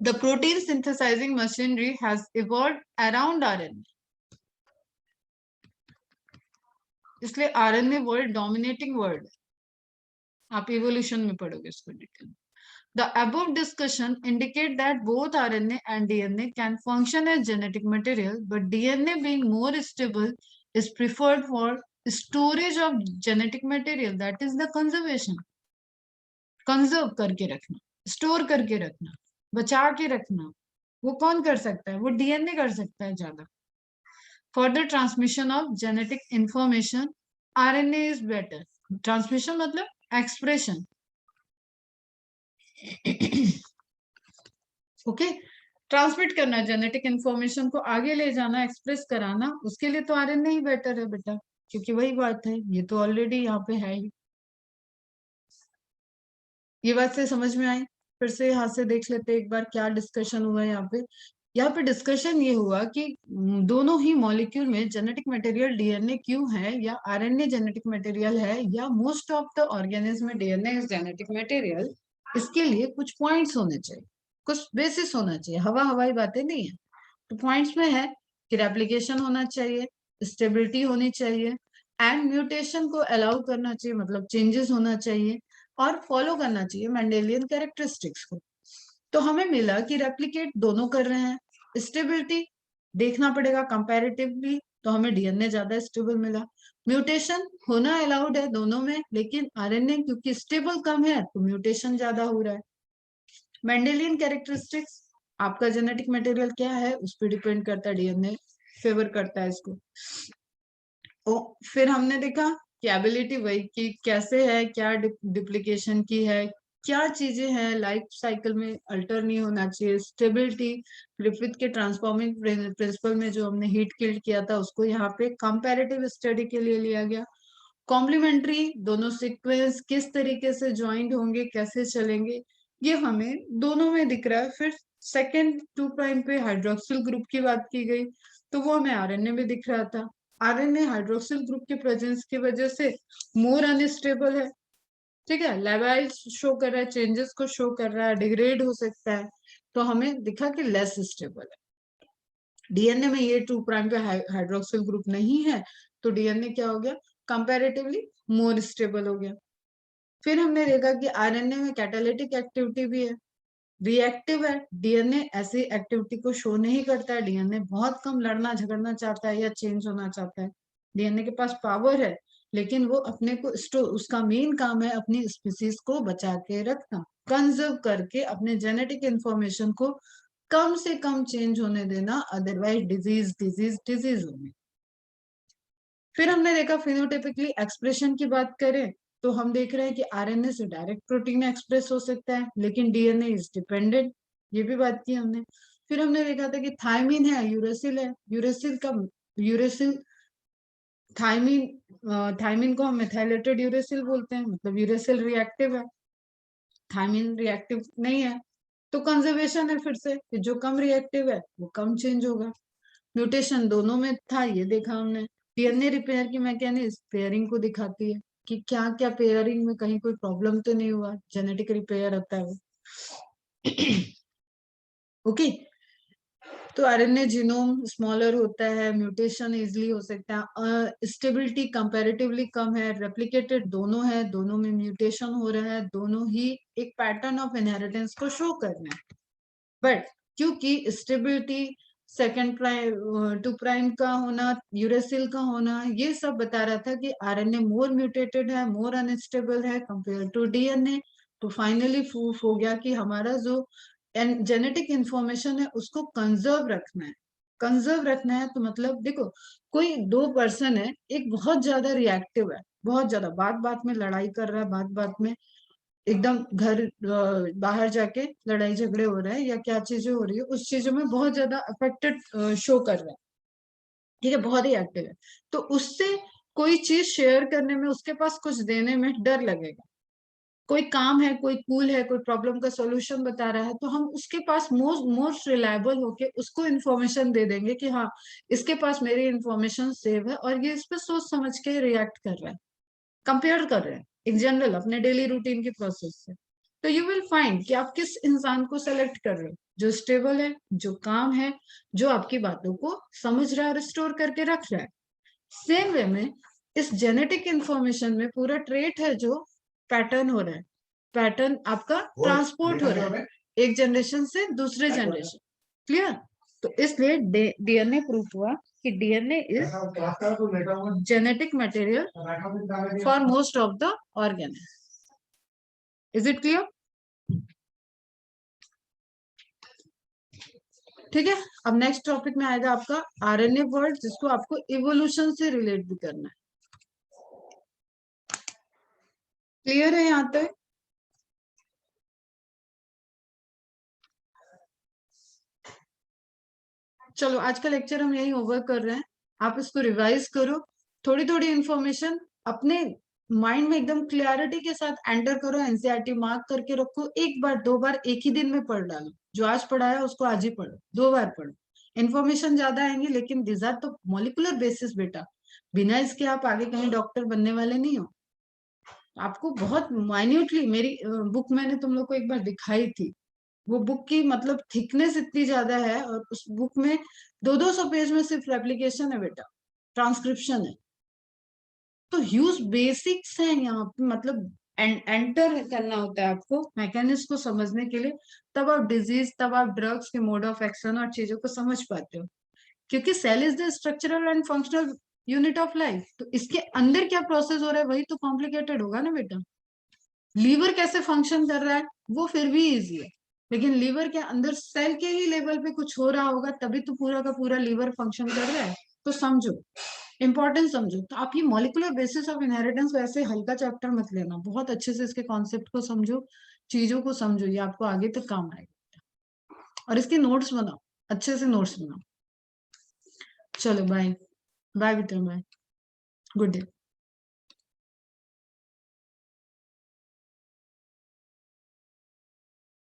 The protein synthesizing machinery has evolved around RNA. इसलिए आरएनए वर्ड डोमिनेटिंग वर्ड. आप इवोल्यूशन में पढ़ोगे इसको detail. The above discussion indicate that both RNA and DNA can function as genetic material, but DNA being more stable is preferred for storage of genetic material, that is the conservation. Conserve करके रखना, store करके रखना, बचा के रखना, वो कौन कर सकता है? वो डीएनए कर सकता है ज्यादा. Further transmission of genetic information RNA is better. Transmission मतलब एक्सप्रेशन. ओके, ट्रांसमिट करना, जेनेटिक इंफॉर्मेशन को आगे ले जाना, एक्सप्रेस कराना, उसके लिए तो आरएनए ही बेटर है बेटा, क्योंकि वही बात है, ये तो ऑलरेडी यहाँ पे है ही. ये बात से समझ में आई? फिर से यहाँ से देख लेते एक बार क्या डिस्कशन हुआ है यहाँ पे. यहाँ पे डिस्कशन ये हुआ कि दोनों ही मॉलिक्यूल में जेनेटिक मटेरियल डीएनए क्यों है, या आरएनए जेनेटिक मटेरियल है, या मोस्ट ऑफ द ऑर्गेनिज्म में डीएनए इज जेनेटिक मटेरियल. इसके लिए कुछ पॉइंट्स होने चाहिए, कुछ बेसिस होना चाहिए, हवा हवाई बातें नहीं है. तो पॉइंट्स में है कि रेप्लिकेशन होना चाहिए, स्टेबिलिटी होनी चाहिए, एंड म्यूटेशन को अलाउ करना चाहिए, मतलब चेंजेस होना चाहिए, और फॉलो करना चाहिए मेंडेलियन कैरेक्टरिस्टिक्स को. तो हमें मिला कि रेप्लिकेट दोनों कर रहे हैं. स्टेबिलिटी देखना पड़ेगा कंपैरेटिवली, तो हमें डीएनए ज्यादा स्टेबल मिला. म्यूटेशन होना अलाउड है दोनों में, लेकिन आरएनए क्योंकि स्टेबल कम है तो म्यूटेशन ज्यादा हो रहा है. मेंडेलियन कैरेक्टरिस्टिक्स, आपका जेनेटिक मटेरियल क्या है उस पर डिपेंड करता है, डीएनए फेवर करता है इसको. फिर हमने देखा कि एबिलिटी वही कि कैसे है, क्या डिप्लीकेशन की है, क्या चीजें हैं लाइफ साइकिल में अल्टर नहीं होना चाहिए. स्टेबिलिटी, ग्रिफिथ के ट्रांसफॉर्मिंग प्रिंसिपल में जो हमने हीट किल्ड किया था उसको यहाँ पे कंपैरेटिव स्टडी के लिए लिया गया. कॉम्प्लीमेंट्री, दोनों सीक्वेंस किस तरीके से ज्वाइंट होंगे, कैसे चलेंगे, ये हमें दोनों में दिख रहा है. फिर सेकेंड 2' पे हाइड्रोक्सिल ग्रुप की बात की गई, तो वो हमें आरएनए में दिख रहा था. आरएनए हाइड्रोक्सिल ग्रुप के प्रेजेंस की वजह से मोर अनस्टेबल है. ठीक है, लेवाइल शो कर रहा है, चेंजेस को शो कर रहा है, डिग्रेड हो सकता है, तो हमें दिखा कि लेस स्टेबल है. डीएनए में ये 2' पे हाइड्रोक्सिल ग्रुप नहीं है, तो डीएनए क्या हो गया, कंपैरेटिवली मोर स्टेबल हो गया. फिर हमने देखा कि आरएनए में कैटालिटिक एक्टिविटी भी है, रिएक्टिव है. डीएनए ऐसी एक्टिविटी को शो नहीं करता है. डीएनए बहुत कम लड़ना झगड़ना चाहता है या चेंज होना चाहता है. डीएनए के पास पावर है, लेकिन वो अपने को उसका मेन काम है अपनी स्पीसीज को बचा के रखना, कंजर्व करके अपने जेनेटिक इंफॉर्मेशन को कम से कम चेंज होने देना, अदरवाइज डिजीज डिजीज डिजीज होगी. फिर हमने देखा फिनोटाइपिकली एक्सप्रेशन की बात करें तो हम देख रहे हैं कि आरएनए से डायरेक्ट प्रोटीन एक्सप्रेस हो सकता है, लेकिन डीएनए इज डिपेंडेंट, ये भी बात की हमने. फिर हमने देखा था कि थायमिन है, यूरेसिल है. यूरेसिल थायमिन को हम मेथाइलेटेड यूरेसिल बोलते हैं, मतलब यूरेसिल रिएक्टिव है, थायमिन रिएक्टिव नहीं है. तो कंजर्वेशन है फिर से कि जो कम रिएक्टिव है वो कम चेंज होगा. म्यूटेशन दोनों में था, ये देखा हमने. डीएनए रिपेयर की मैकेनिज्म पेयरिंग को दिखाती है कि क्या क्या पेयरिंग में कहीं कोई प्रॉब्लम तो नहीं हुआ, जेनेटिक रिपेयर होता है वो. ओके, तो आरएनए जीनोम स्मॉलर होता है, म्यूटेशन इजिली हो सकता है, स्टेबिलिटी कंपैरेटिवली कम है, रेप्लिकेटेड दोनों है, दोनों में म्यूटेशन हो रहा है, दोनों ही एक पैटर्न ऑफ इनहेरिटेंस को शो कर रहे हैं. बट क्योंकि स्टेबिलिटी, सेकेंड प्राइम 2' का होना, यूरेसिल का होना, ये सब बता रहा था कि आरएनए मोर म्यूटेटेड है, मोर अनस्टेबल है कंपेयर टू डीएनए. तो फाइनली प्रूफ हो गया कि हमारा जो जेनेटिक इंफॉर्मेशन है उसको कंजर्व रखना है. कंजर्व रखना है तो मतलब देखो, कोई 2 पर्सन है, एक बहुत ज्यादा रिएक्टिव है, बहुत ज्यादा बात बात में लड़ाई कर रहा है, बात बात में एकदम घर बाहर जाके लड़ाई झगड़े हो रहे हैं या क्या चीजें हो रही है, उस चीजों में बहुत ज्यादा अफेक्टेड शो कर रहा है. ठीक है, बहुत ही एक्टिव है, तो उससे कोई चीज शेयर करने में, उसके पास कुछ देने में डर लगेगा. कोई काम है, कोई टूल है, कोई प्रॉब्लम का सॉल्यूशन बता रहा है, तो हम उसके पास मोस्ट रिलायबल होके उसको इन्फॉर्मेशन दे देंगे कि हाँ, इसके पास मेरी इन्फॉर्मेशन सेव है और ये इस पे सोच समझ के रिएक्ट कर रहा है, कंपेयर कर रहे हैं इन जनरल अपने डेली रूटीन की प्रोसेस से। तो यू विल फाइंड कि आप किस इंसान को सेलेक्ट कर रहे हो, जो स्टेबल है, जो काम है, जो आपकी बातों को समझ रहा है और स्टोर करके रख रहा है। सेम वे में इस जेनेटिक इंफॉर्मेशन में पूरा ट्रेट है जो पैटर्न हो रहा है, पैटर्न आपका ट्रांसपोर्ट हो रहा है एक जनरेशन से दूसरे जनरेशन। क्लियर? तो इसलिए डीएनए प्रूफ हुआ कि DNA is genetic material for most of the organism. Is it clear? ठीक है, अब नेक्स्ट टॉपिक में आएगा आपका आरएनए वर्ड, जिसको आपको इवोल्यूशन से रिलेट भी करना है। क्लियर है यहाँ तक? चलो आज का लेक्चर हम यही ओवर कर रहे हैं, आप इसको रिवाइज करो, थोड़ी थोड़ी इंफॉर्मेशन अपने माइंड में एकदम क्लियरिटी के साथ एंटर करो, एनसीईआरटी मार्क करके रखो, एक बार दो बार एक ही दिन में पढ़ डालो, जो आज पढ़ाया उसको आज ही पढ़ो, दो बार पढ़ो, इन्फॉर्मेशन ज्यादा आएंगे, लेकिन दिस आर तो मॉलिकुलर बेसिस बेटा, बिना इसके आप आगे कहीं डॉक्टर बनने वाले नहीं हो। आपको बहुत माइन्यूटली, मेरी बुक मैंने तुम लोग को एक बार दिखाई थी, वो बुक की मतलब थिकनेस इतनी ज्यादा है, और उस बुक में 200 पेज में सिर्फ रेप्लिकेशन है बेटा, ट्रांसक्रिप्शन है, तो ह्यूज बेसिक्स हैं यहाँ पे, मतलब एंटर करना होता है आपको मैकेनिज्म को समझने के लिए, तब आप डिजीज, तब आप ड्रग्स के मोड ऑफ एक्शन और चीजों को समझ पाते हो, क्योंकि cell is the structural and functional unit of life, तो इसके अंदर क्या प्रोसेस हो रहा है वही तो कॉम्प्लिकेटेड होगा ना बेटा। लीवर कैसे फंक्शन कर रहा है वो फिर भी इजी है, लेकिन लीवर के अंदर सेल के ही लेवल पे कुछ हो रहा होगा तभी तो पूरा का पूरा लीवर फंक्शन कर रहा है, तो समझो, इंपॉर्टेंट समझो। तो आप ये मॉलिकुलर बेसिस ऑफ इनहेरिटेंस वैसे हल्का चैप्टर मत लेना, बहुत अच्छे से इसके कॉन्सेप्ट को समझो, चीजों को समझो, ये आपको आगे तक काम आएगा, और इसके नोट्स बनाओ, अच्छे से नोट्स बनाओ। चलो बाय, बाय बेटा, बाय, गुड डे।